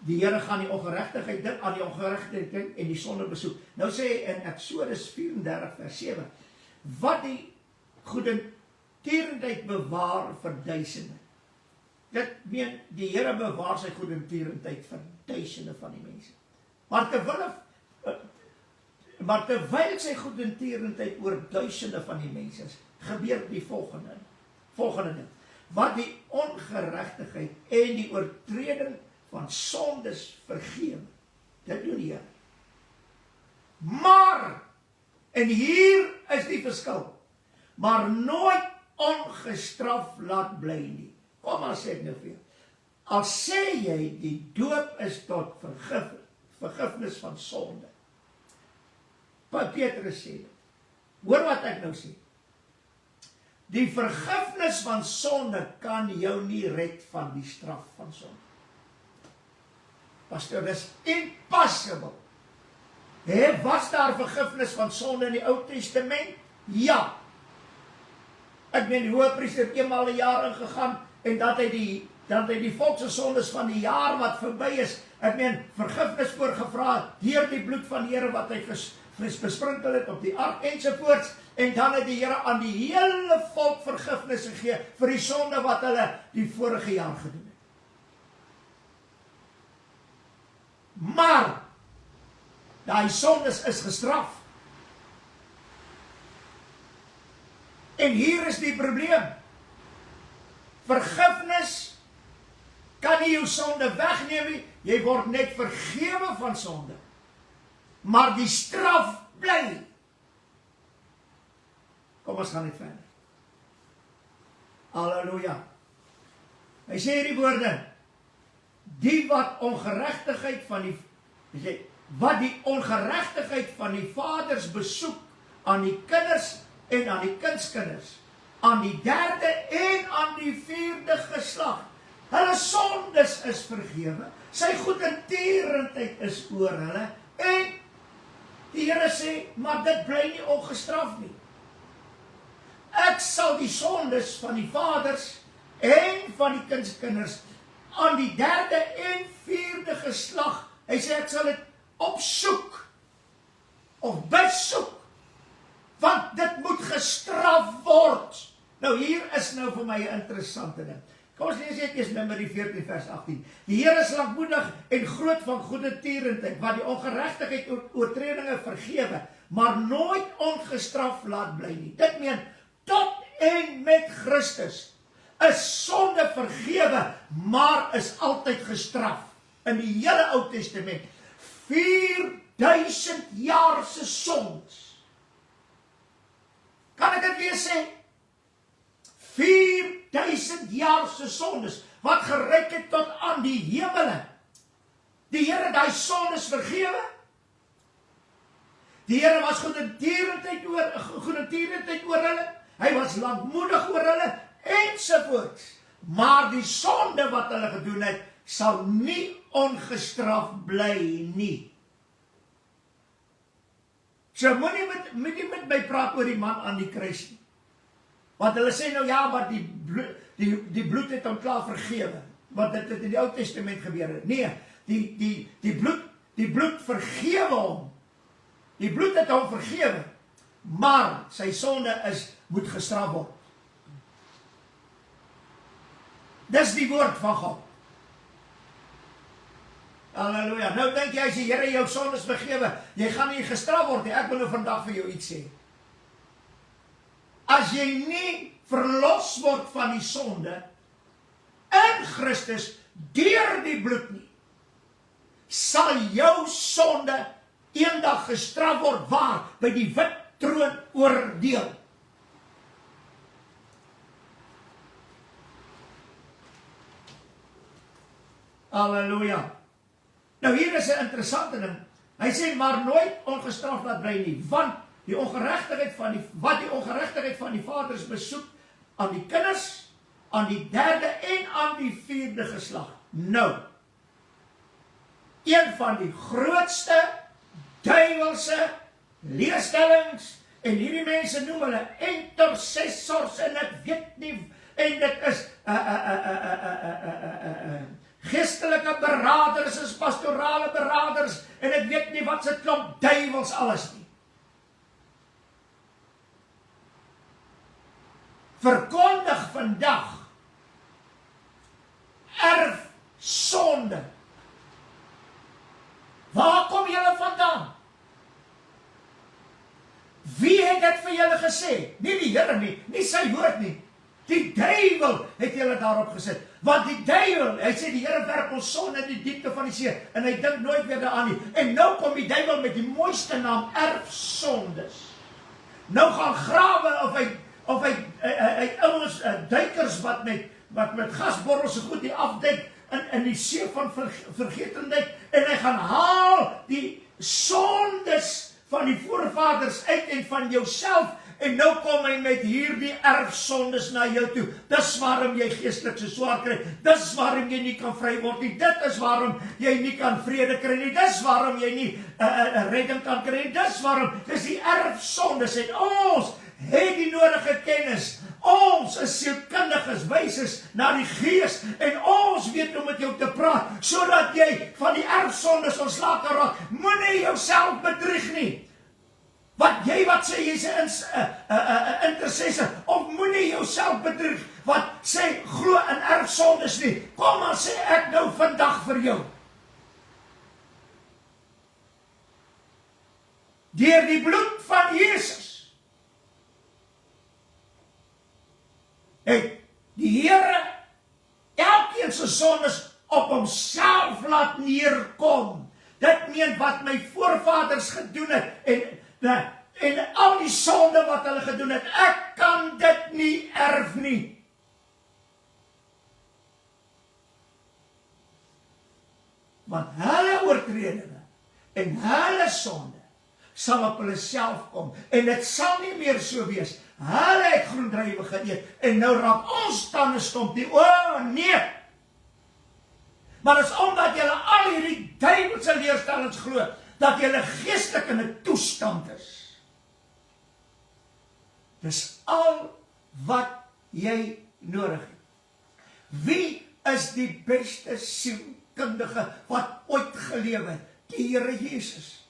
Die Here gaan die ongeregtigheid dink, aan die ongeregtigheid dink en die sonde besoek. Nou sê hy in Eksodus 34 vers 7, wat die goedertierendheid bewaar vir duisende. Dit meen, die Here bewaar sy goedertierendheid vir duisende van die mense. Maar terwyl sy goedertierendheid oor duisende van die mense is, gebeur die volgende ding. Wat die ongeregtigheid en die oortreding van sondes vergewe. Dit doen die Here. Maar, en hier is die verskil, maar nooit ongestraf laat bly nie. Kom maar sê ek nou vir jou. Al sê jy die doop is tot vergifnis van sonde. Petrus sê dit. Hoor wat ek nou sê. Die vergifnis van sonde kan jou nie red van die straf van sonde. Pastor, dis impossible. Was daar vergifnis van sonde in die Ou Testament? Ja. Ek meen, die hoëpriester eenmaal 'n jaar ingegaan en dat hy die volk se sondes van die jaar wat verby is, ek meen, vergifnis voorgevra deur die bloed van die Here wat hy besprinkel het op die ark ensovoorts, en dan het die Here aan die hele volk vergifnis gegee vir die sonde wat hulle die vorige jaar gedoen het. Maar daai sondes is gestraf. En hier is die probleem. Vergifnis kan nie jou sonde wegneem nie, jy word net vergewe van sonde. Maar die straf bly. Kom ons gaan net verder. Halleluja. Hy sê hierdie woorde, die wat die ongeregtigheid van die vaders besoek aan die kinders en aan die kindskinders, aan die derde en aan die vierde geslag. Hulle sondes is vergewe, sy goedertierendheid is oor hulle, en die Here sê, maar dit bly nie ongestraf nie. Ek sal die sondes van die vaders en van die kindskinders aan die derde en vierde geslag, hy sê ek sal dit opsoek of besoek, want dit moet gestraf word. Nou hier is nou vir my 'n interessante ding. Kom ons lees net eers Numeri 14 vers 18. Die Here is lankmoedig en groot van goedertierendheid, wat die ongeregtigheid oortredinge vergewe, maar nooit ongestraf laat bly nie. Dit meen, tot en met Christus is sonde vergewe, maar is altyd gestraf. In die hele Ou Testament, 4000 jaar se sondes. Kan ek dit weer sê? 4000 jaar se sondes, wat gereik het tot aan die hemele. Die Here het daai sondes vergewe. Die Here was goedertierendheid oor hulle. Hy was lankmoedig oor hulle, ensovoorts. Maar die sonde wat hulle gedoen het, sal nie ongestraf bly nie. So moenie met my praat oor die man aan die kruis nie. Want hulle sê nou ja, maar die bloed het hom klaar vergewe. Want dit het in die Ou Testament gebeur het. Nee, die bloed vergewe hom. Die bloed het hom vergewe. Maar sy sonde moet gestraf word. Dis die woord van God. Halleluja. Nou dink jy, as die Here jou sondes vergewe, jy gaan nie gestraf word nie. Ek wil nou vandag vir jou iets sê. As jy nie verlos word van die sonde in Christus deur die bloed nie, sal jou sonde eendag gestraf word waar? By die wit troon oordeel. Halleluja. Nou hier is 'n interessante ding. Hy sê maar nooit ongestraf laat bly nie, want die ongeregtigheid van die vaders besoek aan die kinders, aan die derde en aan die vierde geslag. Nou, een van die grootste duiwelse leerstellings, en hierdie mense noem hulle intercessors, en ek weet nie, en dit is geestelike beraders, is pastorale beraders, en ek weet nie wat se klomp duiwels alles nie. Verkondig vandag erfsonde. Waar kom julle vandaan? Wie het dit vir julle gesê? Nie die Here nie, nie sy woord nie. Die duiwel het julle daarop gesit. Want die duiwel, hy sê die Here werp ons sonde in die diepte van die see, en hy dink nooit weer daaraan nie. En nou kom die duiwel met die mooiste naam, erfsondes. Nou gaan grawe of hy ouens duikers wat met gasborrels so goed die afdek in die see van vergetendheid, en hy gaan haal die sondes van die voorvaders uit en van jouself, en nou kom hy met hierdie erfsondes na jou toe. Dis waarom jy geestelik so swaar kry. Dis waarom jy nie kan vry word nie. Dit is waarom jy nie kan vrede kry nie. Dis waarom jy nie redding kan kry nie. Dis waarom, dis die erfsondes, en ons het die nodige kennis. Ons is sielkundiges, wyses na die Gees, en ons weet hoe met jou te praat, sodat jy van die erfsondes ontslae kan raak. Moenie jouself bedrieg nie. Wat sê jy's 'n intercessor, of moenie jouself bedrieg, wat sê glo in erfsondes nie. Kom maar sê ek nou vandag vir jou. Deur die bloed van Jesus het die Here elkeen se sondes op homself laat neerkom. Dit meen wat my voorvaders gedoen het, en al die sonde wat hulle gedoen het, ek kan dit nie erf nie. Want hulle oortredinge en hulle sonde sal op hulle self kom, en dit sal nie meer so wees. Hulle het groen druiwe geëet, en nou raak ons tande stomp nie. O, nee! Maar dis omdat julle al hierdie duiwelse leerstellings glo, dat julle geestelik in 'n toestand is. Dis al wat jy nodig het. Wie is die beste sielkundige wat ooit gelewe het? Die Here Jesus.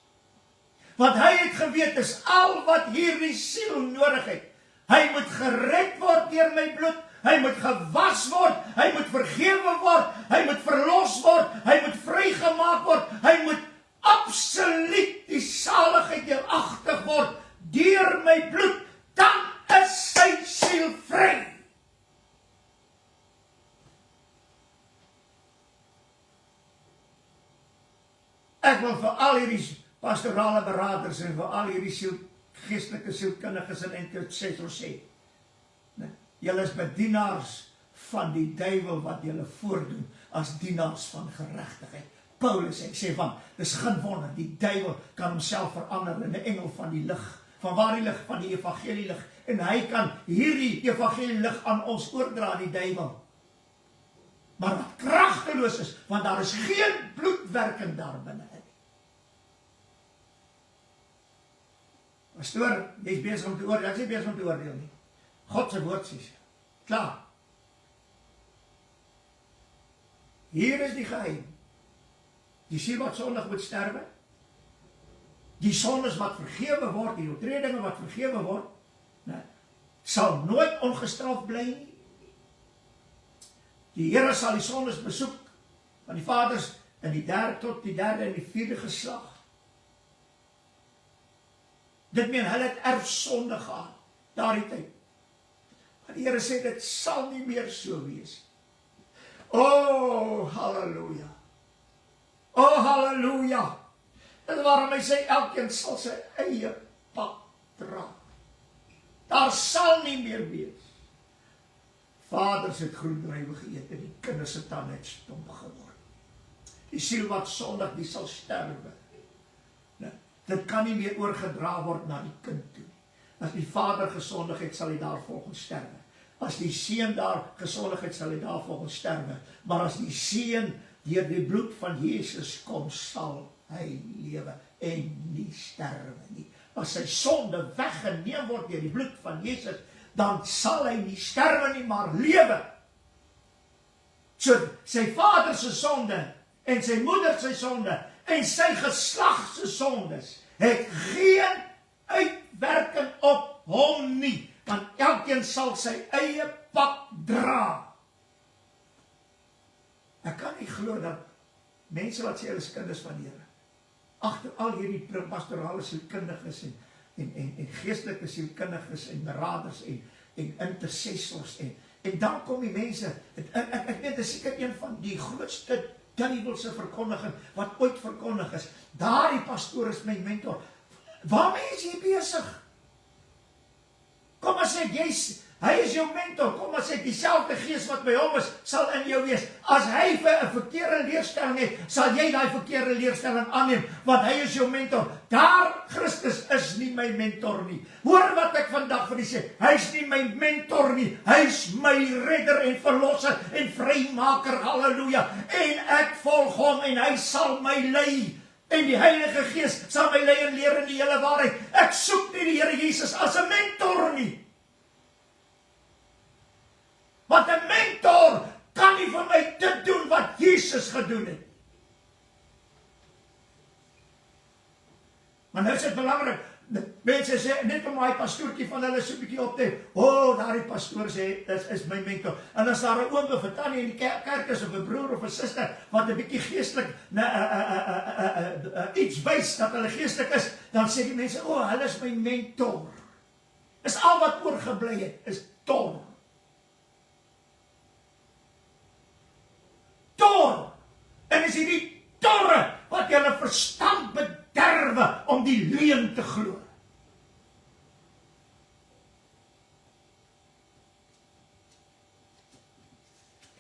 Want hy het geweet, is al wat hierdie siel nodig het. Hy moet gered word deur my bloed, hy moet gewas word, hy moet vergewe word, hy moet verlos word, hy moet vrygemaak word, hy moet absoluut die saligheid deelagtig word deur my bloed, dan is sy siel vry. Ek wil vir al hierdie pastorale beraders en vir al hierdie geestelike sielkundiges en intercessors sê, julle is bedienaars van die duiwel wat julle voordoen as dienaars van geregtigheid. Paulus sê van, dis geen wonder, die duiwel kan homself verander in 'n engel van die lig, van waar die lig, van die evangelie lig, en hy kan hierdie evangelie lig aan ons oordra, die duiwel. Maar wat kragteloos is, want daar is geen bloedwerking daar binne. Pastoor, jy is besig om te oordeel, ek is nie besig om te oordeel nie. God se woord sê, klaar. Hier is die geheim. Die siel wat sondig moet sterwe, die sondes wat vergewe word, die oortredinge wat vergewe word, sal nooit ongestraf bly nie. Die Here sal die sondes besoek van die vaders in die derde tot die derde en die vierde geslag. Dit meen, hulle het erfsonde gehad, daardie tyd. Maar die Here sê, dit sal nie meer so wees. Oh, halleluja. Oh, halleluja. En waarom hy sê, elkeen sal sy eie pad dra. Daar sal nie meer wees. Vaders het groendruiwe geëet en die kinders het dan net stomp geword. Die siel wat sondig, die sal sterwe. Dit kan nie meer oorgedra word na die kind toe. As die vader gesondig het, sal hy daarvolgens sterwe. As die seun daar gesondig het, sal hy daarvolgens sterwe. Maar as die seun deur die bloed van Jesus kom, sal hy lewe en nie sterwe nie. As sy sonde weggeneem word deur die bloed van Jesus, dan sal hy nie sterwe nie, maar lewe. So sy vader se sonde en sy moeder se sonde en sy geslag se sondes het geen uitwerking op hom nie, want elkeen sal sy eie pad dra. Ek kan nie glo dat mense wat sê hulle is kinders van die Here, agter al hierdie pastorale sielkundiges en geestelike sielkundiges en beraders en intercessors en dan kom die mense, ek weet, is seker een van die grootste duiwelse verkondiging wat ooit verkondig is. Daardie pastoor is my mentor. Waarmee is jy besig? Kom as hy is jou mentor, kom as ek dieselfde gees wat by hom is, sal in jou wees. As hy vir 'n verkeerde leerstelling het, sal jy daai verkeerde leerstelling aanneem, want hy is jou mentor. Daar, Christus is nie my mentor nie. Hoor wat ek vandag vir u sê, hy is nie my mentor nie, hy is my redder en verlosser en vrymaker, halleluja, en ek volg hom en hy sal my lei. En die Heilige Gees sal my lei en leer in die hele waarheid. Ek soek nie die Here Jesus as 'n mentor nie. Want 'n mentor kan nie vir my dit doen wat Jesus gedoen het. Maar nou is dit belangrik, mense sê, net om my pastoortjie van hulle so 'n bietjie op te, daardie pastoor sê, dit is my mentor. En as daar 'n oom of 'n tannie in die kerk is, of 'n broer of 'n suster, wat 'n bietjie geestelik iets wys, dat hulle geestelik is, dan sê die mense, hulle is my mentor. Is al wat oorgebly het, is tor. Tor! En is hierdie torre, wat julle verstand bederwe, om die leuen te glo.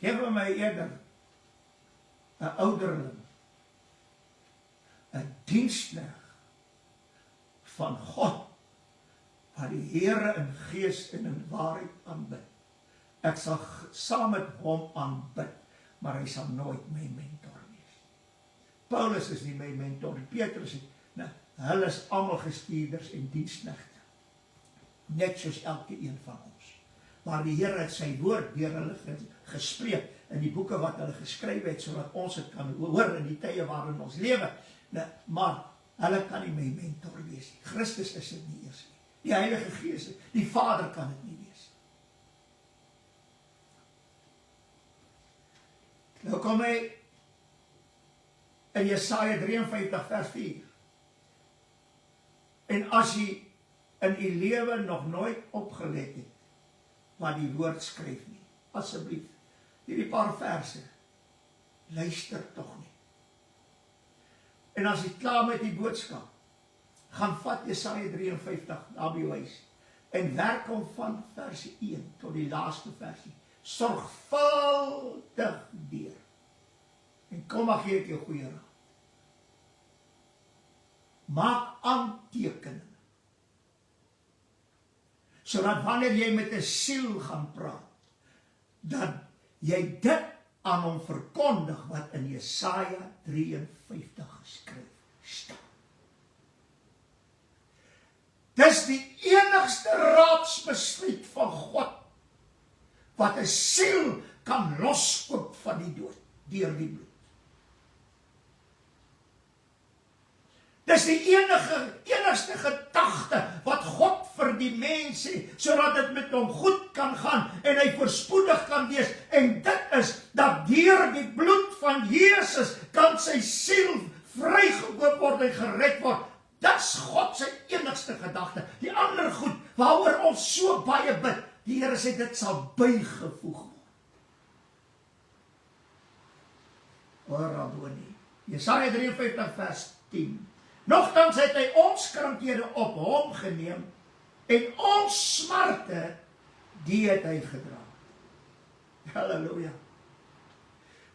Geef my eerder 'n ouderling, 'n diensknegt van God, wat die Here in gees en in waarheid aanbid. Ek sal saam met hom aanbid, maar hy sal nooit my mentor wees. Paulus is nie my mentor, Petrus nie. Hulle is almal gestuurders en diensknegte, net soos elke een van ons. Maar die Here het sy woord deur hulle gespreek in die boeke wat hulle geskryf het, sodat ons dit kan hoor in die tye waarin ons lewe. Maar hulle kan nie my mentor wees nie. Christus is dit nie eers nie. Die Heilige Gees, die Vader kan dit nie wees. Nou kom hy in Jesaja 53 vers 4. En as jy in die lewe nog nooit opgelet het, wat die woord skryf nie, asseblief, hierdie paar verse, luister tog nie. en as jy klaar met die boodskap, gaan vat Jesaja 53 daar by jou huis, en werk hom van versie 1 tot die laaste versie, sorgvuldig deur. En kom maar gee ek jou goeie raad. Maak aantekeninge, sodat wanneer jy met 'n siel gaan praat, dat jy dit aan hom verkondig wat in Jesaja 53 geskryf staan. Dis die enigste raadsbesluit van God wat 'n siel kan loskoop van die dood deur die bloed. Dis die enigste gedagte wat God vir die mens sê, sodat dit met hom goed kan gaan en hy voorspoedig kan wees. En dit is dat deur die bloed van Jesus kan sy siel vrygekoop word en gered word. Dis God sy enigste gedagte. Die ander goed waaroor ons so baie bid, die Here sê dit sal bygevoeg word. Ooraboni. Jesaja 53 vers 10. Nogtans het hy ons krankhede op hom geneem en ons smarte, die het hy gedra. Halleluja.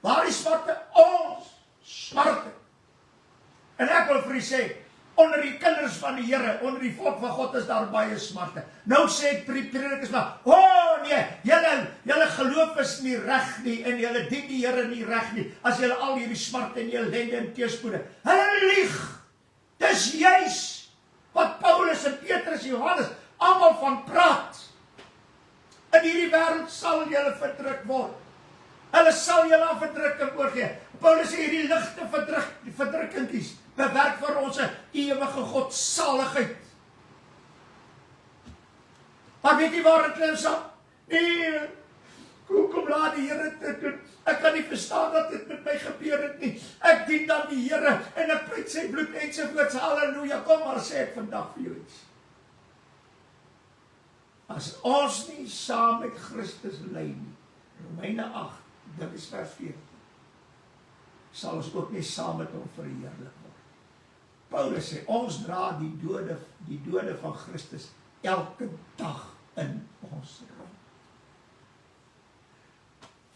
Waar is smarte? Ons smarte. En ek wil vir u sê, onder die kinders van die Here, onder die volk van God is daar baie smarte. Nou sê ek predikers maar, nee, julle geloof is nie reg nie en julle dien die Here nie reg nie, as julle al hierdie smarte en ellende en teëspoede. Hulle lieg. Dis juis wat Paulus en Petrus en Johannes almal van praat. In hierdie wêreld sal julle verdruk word. Hulle sal julle aan verdrukking oorgee. Paulus sê hierdie ligte verdrukkingkies bewerk vir ons 'n ewige godsaligheid. Maar weet jy waar dit klem sal? Nee, hoekom laat die Here dit doen? Ek kan nie verstaan dat dit met my gebeur het nie. Ek dien dan die Here en ek pleit sy bloed ensovoorts. Halleluja, kom maar sê ek vandag vir jou iets. As ons nie saam met Christus ly nie, Romeine 8, dit is vers 14, sal ons ook nie saam met hom verheerlik word. Paulus sê, ons dra die dode van Christus elke dag in ons rond.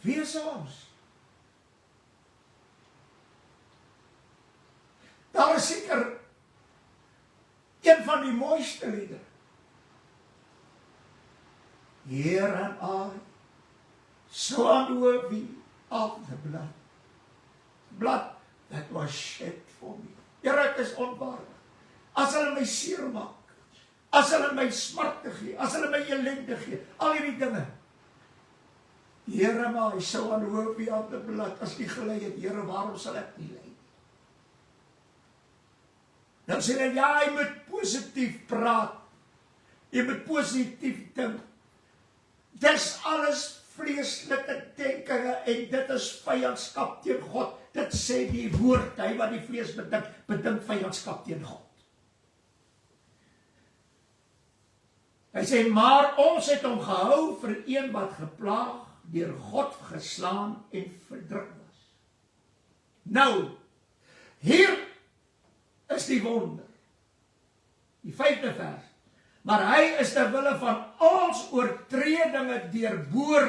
Wie is ons? Daar is seker een van die mooiste liedere. Here and I, so unworthy of the blood that was shed for me. Here, ek is onwaardig. As hulle my seermaak, as hulle my smarte gee, as hulle my ellende gee, al hierdie dinge. Here, my, so unworthy of the blood, as die gelei het, Here, waarom sal ek nie ly? Dan sê hy, ja, jy moet positief praat, jy moet positief dink. Dis alles vleeslike denkinge en dit is vyandskap teen God. Dit sê die woord, hy wat die vlees bedink vyandskap teen God. Hy sê, maar ons het hom gehou vir een wat geplaag, deur God geslaan en verdruk was. Nou, hier is die wonder. Die 5de vers. Maar hy is ter wille van ons oortredinge deurboor.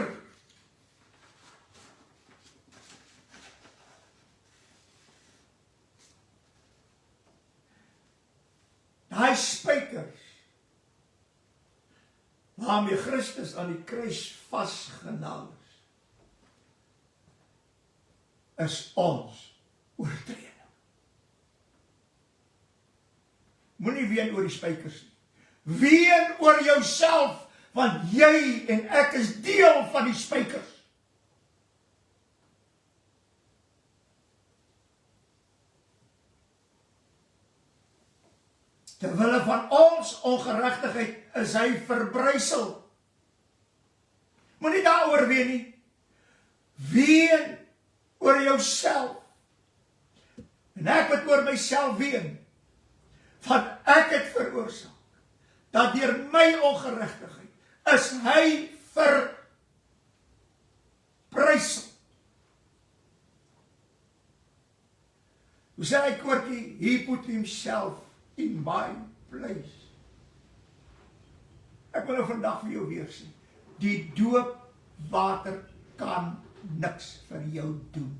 Daai spykers waarmee Christus aan die kruis vasgenaal is ons oortreding. Moenie ween oor die spykers nie. Ween oor jouself, want jy en ek is deel van die spykers. Terwille van ons ongeregtigheid is hy verbrysel. Moenie daaroor ween nie. Ween oor jouself. En ek moet oor myself ween, want ek het veroorsaak dat deur my ongeregtigheid is hy verbrysel. Hoe sê hy koortjie? He put himself in my place. Ek wil nou vandag vir jou weer sê, die doopwater kan niks vir jou doen.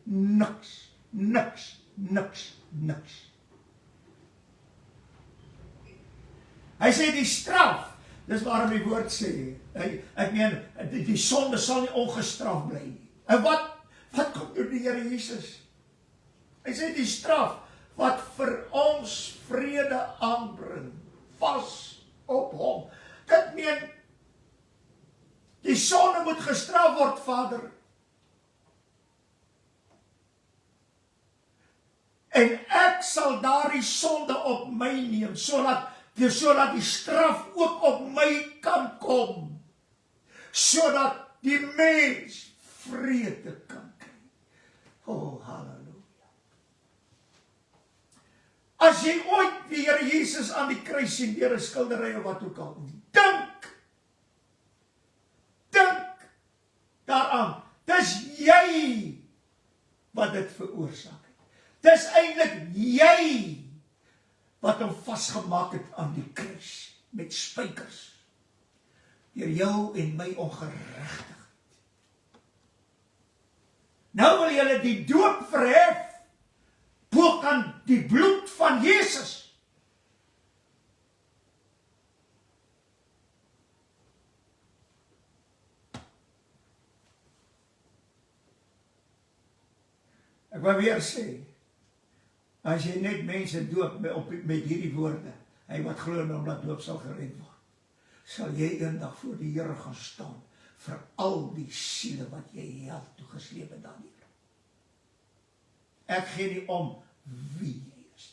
Niks, niks, niks, niks. Hy sê die straf, dis waarom die woord sê, ek meen, die sonde sal nie ongestraf bly nie. En wat kom door die Here Jesus? Hy sê die straf, wat vir ons vrede aanbring, vas op hom. Dit meen, die sonde moet gestraf word, Vader. En ek sal daardie sonde op my neem, sodat die straf ook op my kan kom, sodat die mens vrede kan kry. Oh, halleluja. As jy ooit die Here Jesus aan die kruis sien, deur 'n skildery of wat ook al, dink daaraan, dis jy wat dit veroorsaak het. Dis eintlik jy wat hom vasgemaak het aan die kruis, met spykers, deur jou en my ongeregtigheid. Nou wil julle die doop verhef, bo kan die bloed van Jesus. Ek wil weer sê, as jy net mense doop met hierdie woorde, hy wat glo en hom laat doop sal gered word, sal jy eendag voor die Here gaan staan, vir al die siele wat jy hel toegesleep het daardeur. Ek gee nie om wie jy is.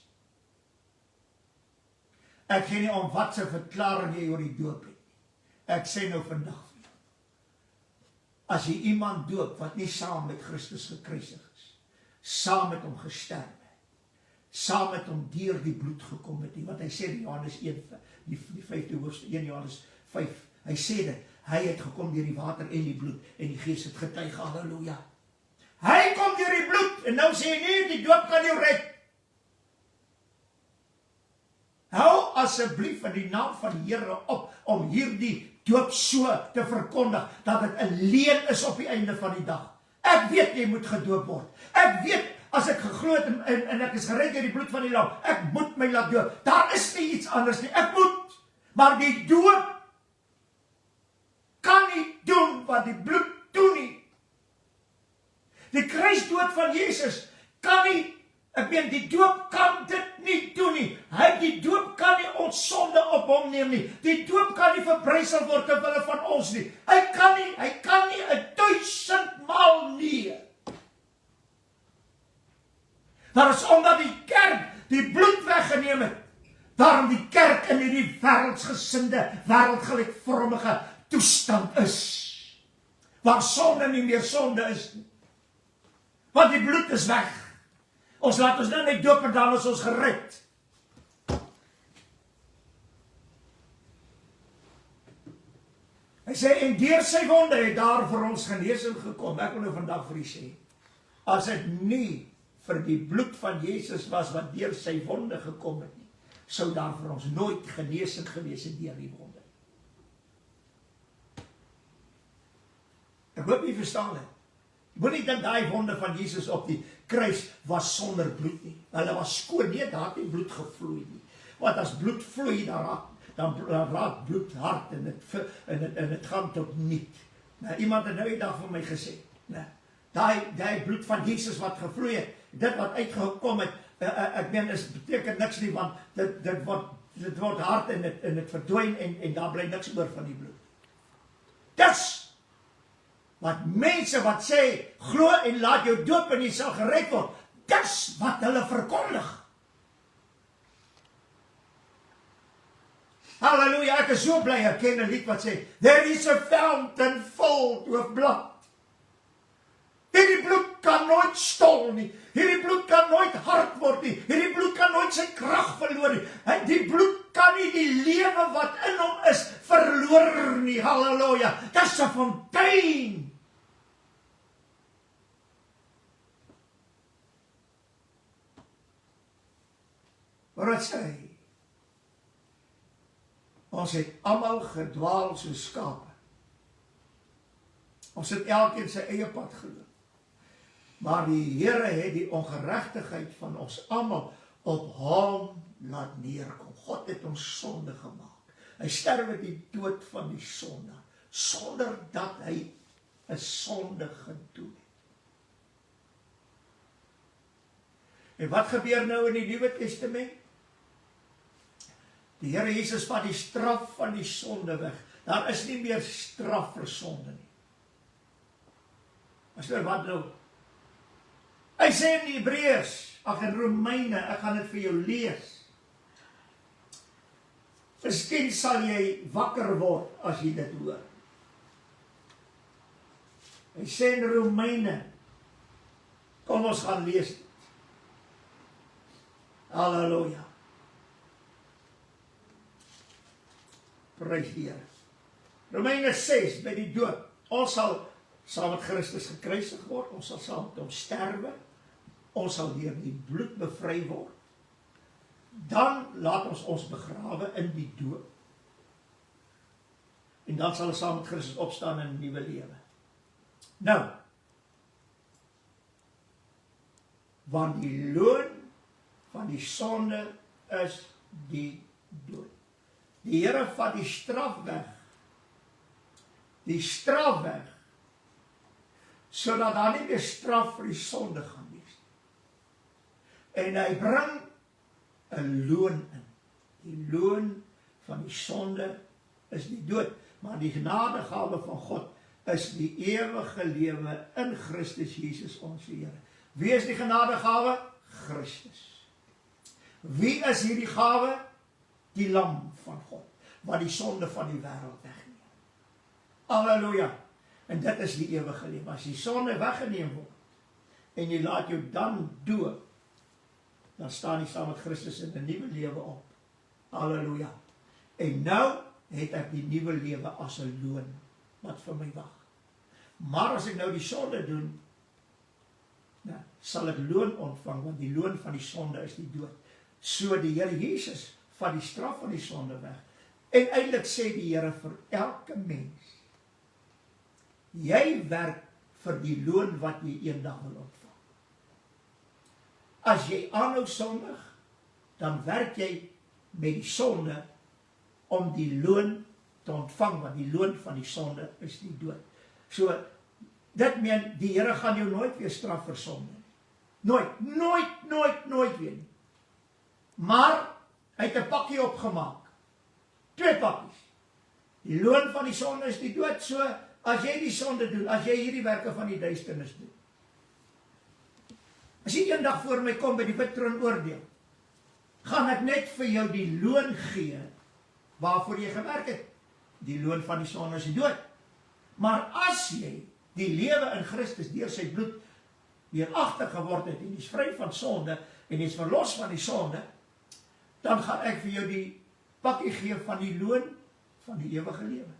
Ek gee nie om wat se verklaring jy oor die doop het. Ek sê nou vandag vir jou, as jy iemand doop wat nie saam met Christus gekruisig is, saam met hom gesterf het, saam met hom deur die bloed gekom het, wat hy sê in Johannes 1, die 5de hoofstuk, 1 Johannes 5, hy sê dit, hy het gekom deur die water en die bloed, en die Gees het getuig, halleluja. Hy kom deur die bloed, en nou sê hy nie, die doop kan jou red. Hou asseblief in die naam van die Here op, om hierdie doop so te verkondig, dat dit 'n leuen is op die einde van die dag. Ek weet jy moet gedoop word. Ek weet, as ek geglo het en ek is gered deur die bloed van die lam, ek moet my laat doop. Daar is nie iets anders nie, ek moet. Maar die doop kan nie doen wat die bloed doen nie. Die kruisdood van Jesus kan nie, ek meen, die doop kan dit nie doen nie. Die doop kan nie ons sonde op hom neem nie. Die doop kan nie verbrysel word ter wille van ons nie. Hy kan nie 1000 maal nie. Daar is omdat die kerk die bloed weggeneem het, daarom die kerk in hierdie wêreldsgesinde, wêreldgelykvormige toestand is, waar sonde nie meer sonde is nie. Want die bloed is weg. Ons laat ons nou net doop en dan is ons gered. Hy sê, en deur sy wonde het daar vir ons genesing gekom. Ek wil nou vandag vir u sê, as dit nie vir die bloed van Jesus was wat deur sy wonde gekom het nie, sou daar vir ons nooit genesing gewees het deur die wonde. Ek hoop jy verstaan het. Moenie dink daai wonde van Jesus op die kruis was sonder bloed nie. Hulle was skoon, nee, daar het nie bloed gevloei nie. Want as bloed vloei, dan raak bloed hard en dit gaan tot niet. Nou, iemand het nou die dag vir my gesê, daai bloed van Jesus wat gevloei het, dit wat uitgekom het, ek meen, beteken niks nie, want dit word hard en dit verdwyn en daar bly niks oor van die bloed. Dis wat mense wat sê, glo en laat jou doop en jy sal gered word, dis wat hulle verkondig. Halleluja, ek is so bly, ek ken 'n lied wat sê, there is a fountain filled with blood. Hierdie bloed kan nooit stol nie, hierdie bloed kan nooit hard word nie, hierdie bloed kan nooit sy krag verloor nie, die bloed kan nie die lewe wat in hom is verloor nie, halleluja, dis 'n fontein. Hoor wat sê hy? Ons het almal gedwaal soos skape. Ons het elkeen sy eie pad geloop. Maar die Here het die ongeregtigheid van ons almal op hom laat neerkom. God het ons sonde gemaak. Hy sterwe die dood van die sonde, sonder dat hy 'n sonde gedoen het. En wat gebeur nou in die Nuwe Testament? Die Here Jesus vat die straf van die sonde weg. Daar is nie meer straf vir sonde nie. As jy wat nou? Hy sê in die Hebreërs, in Romeine, ek gaan dit vir jou lees. Miskien sal jy wakker word as jy dit hoor. Hy sê in Romeine, kom ons gaan lees dit. Halleluja. Prys die Here. Romeine 6, by die dood. Ons sal saam met Christus gekruisig word, ons sal saam met hom sterwe, ons sal deur die bloed bevry word. Dan laat ons begrawe in die dood. En dan sal ons saam met Christus opstaan in 'n nuwe lewe. Nou, want die loon van die sonde is die dood. Die Here vat die straf weg. Die straf weg, sodat daar nie meer straf vir die sonde gaan wees. En hy bring 'n loon in. Die loon van die sonde is die dood, maar die genadegawe van God is die ewige lewe in Christus Jesus ons Here. Wie is die genadegawe? Christus. Wie is hierdie gawe? Die lam van God, wat die sonde van die wêreld wegneem. Halleluja. En dit is die ewige lewe. As die sonde weggeneem word, en jy laat jou dan dood, dan staan jy saam met Christus in 'n nuwe lewe op. Halleluja. En nou het ek die nuwe lewe as 'n loon wat vir my wag. Maar as ek nou die sonde doen, nou, sal ek loon ontvang, want die loon van die sonde is die dood. So die Here Jesus vat die straf van die sonde weg. En eintlik sê die Here vir elke mens, jy werk vir die loon wat jy eendag wil ontvang. As jy aanhou sondig, dan werk jy met die sonde om die loon te ontvang, want die loon van die sonde is die dood. So, dit meen, die Here gaan jou nooit weer straf vir sonde. Nooit weer nie. Maar, hy het 'n pakkie opgemaak. 2 pakkies. Die loon van die sonde is die dood, so, as jy die sonde doen, as jy hierdie werke van die duisternis doen. As jy eendag voor my kom by die wittroon oordeel, gaan ek net vir jou die loon gee, waarvoor jy gewerk het. Die loon van die sonde is die dood. Maar as jy die lewe in Christus deur sy bloed weeragtig geword het, en jy is vry van sonde, en jy is verlos van die sonde, dan gaan ek vir jou die pakkie gee van die loon van die ewige lewe.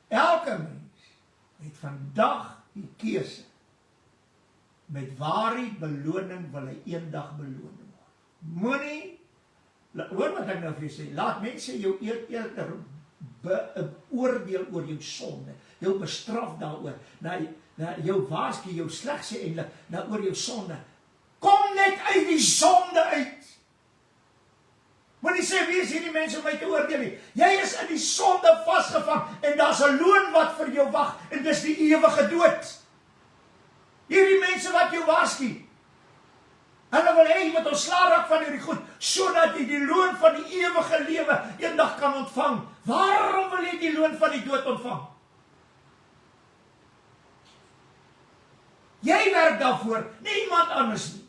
Elke mens het vandag die keuse, met waarie beloning wil hy eendag beloon word. Moenie, hoor wat ek nou vir jou sê, laat mense jou eerder beoordeel oor jou sonde, jou bestraf daaroor, na jou waarsku, jou sleg sê eintlik, oor jou sonde. Kom net uit die sonde uit. Moenie sê, wie is hierdie mense om my te oordeel nie? Jy is in die sonde vasgevang, en daar's 'n loon wat vir jou wag, en dis die ewige dood. Hierdie mense wat jou waarsku, hulle wil hê jy moet ontslae raak van hierdie goed, sodat jy die loon van die ewige lewe eendag kan ontvang. Waarom wil jy die loon van die dood ontvang? Jy werk daarvoor, niemand anders nie.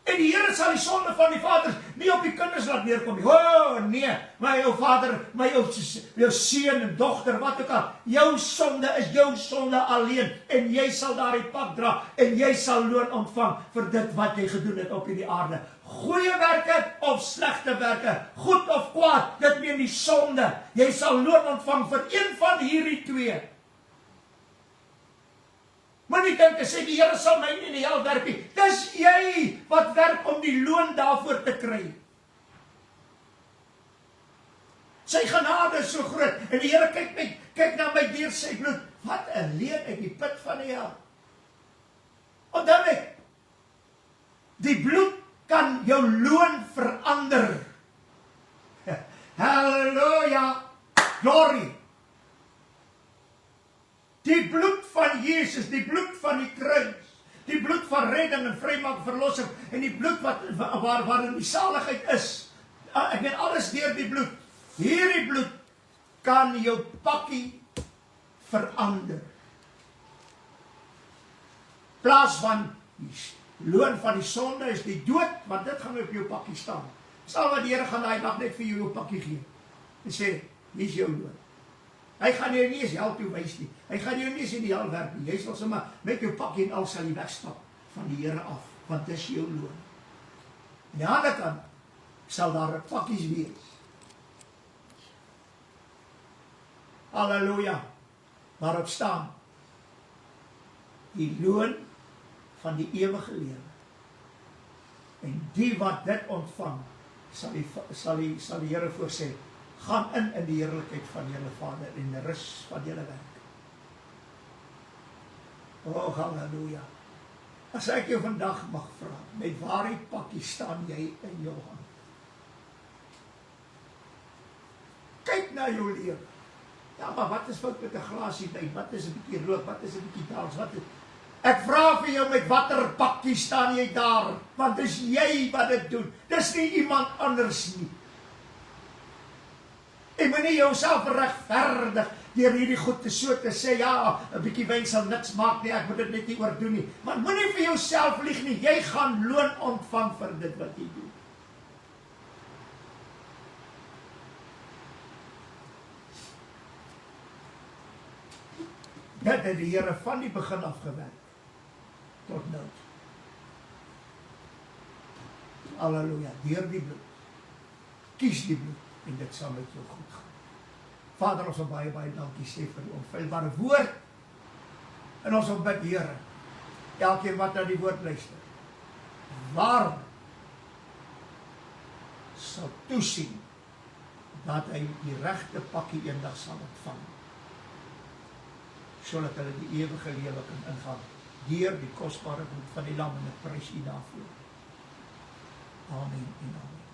En die Here sal die sonde van die vaders nie op die kinders laat neerkom nie. O nee, my ou vader, my ou seun en dogter, wat ook al. Jou sonde is jou sonde alleen, en jy sal daardie pak dra, en jy sal loon ontvang vir dit wat jy gedoen het op hierdie aarde. Goeie werke of slegte werke, goed of kwaad, dit meen die sonde. Jy sal loon ontvang vir een van hierdie twee. Moenie dink en sê die Here sal my nie in die hel werp nie. Dis jy wat werk om die loon daarvoor te kry. Sy genade is so groot en die Here kyk na my deur sy bloed. Wat 'n leen uit die put van die hel. Onthou net, die bloed kan jou loon verander. Halleluja, glory. Die bloed van Jesus, die bloed van die kruis, die bloed van redding en vrymaak, verlossing, en die bloed waarin die saligheid is, ek meen alles deur die bloed. Hierdie bloed kan jou pakkie verander. Plaas van die loon van die sonde is die dood, want dit gaan op jou pakkie staan. Sal wat die Here gaan daai dag net vir jou pakkie gee. En sê, hier is jou loon. Hy gaan jou nie eens hel toe wys nie. Hy gaan jou nie eens in die hel werk nie. Jy sal sommer met jou pakkie en al sal jy wegstap van die Here af, want dis jou loon. En aan die ander kant sal daar pakkies wees. Halleluja. Waarop staan die loon van die ewige lewe. En die wat dit ontvang, sal die Here voorsê, gaan in die heerlikheid van julle Vader en die rus van julle werk. O, halleluja. As ek jou vandag mag vra, met waarie pakkie staan jy in jou hand? Kyk na jou lewe. Ja, maar wat is fout met 'n glasie wyn? Wat is 'n bietjie rook? Wat is 'n bietjie dans? Ek vra vir jou, met watter pakkie staan jy daar? Want dis jy wat dit doen. Dis nie iemand anders nie. En moenie jouself regverdig deur hierdie goed te sê, ja, 'n bietjie wyn sal niks maak nie, ek moet dit net nie oordoen nie. Maar moenie vir jouself lieg nie. Jy gaan loon ontvang vir dit wat jy doen. Dit het die Here van die begin af gewerk. Tot nou. Halleluja, deur die bloed. Kies die bloed en dit sal met jou goed gaan. Vader, ons wil baie dankie sê vir die onfeilbare woord. En ons wil bid, Here, elkeen wat na die woord luister, waar sal toesien dat hy die regte pakkie eendag sal ontvang, sodat hulle die ewige lewe kan ingaan, deur die kosbare bloed van die lam, en ek prys U daarvoor. Amen en amen.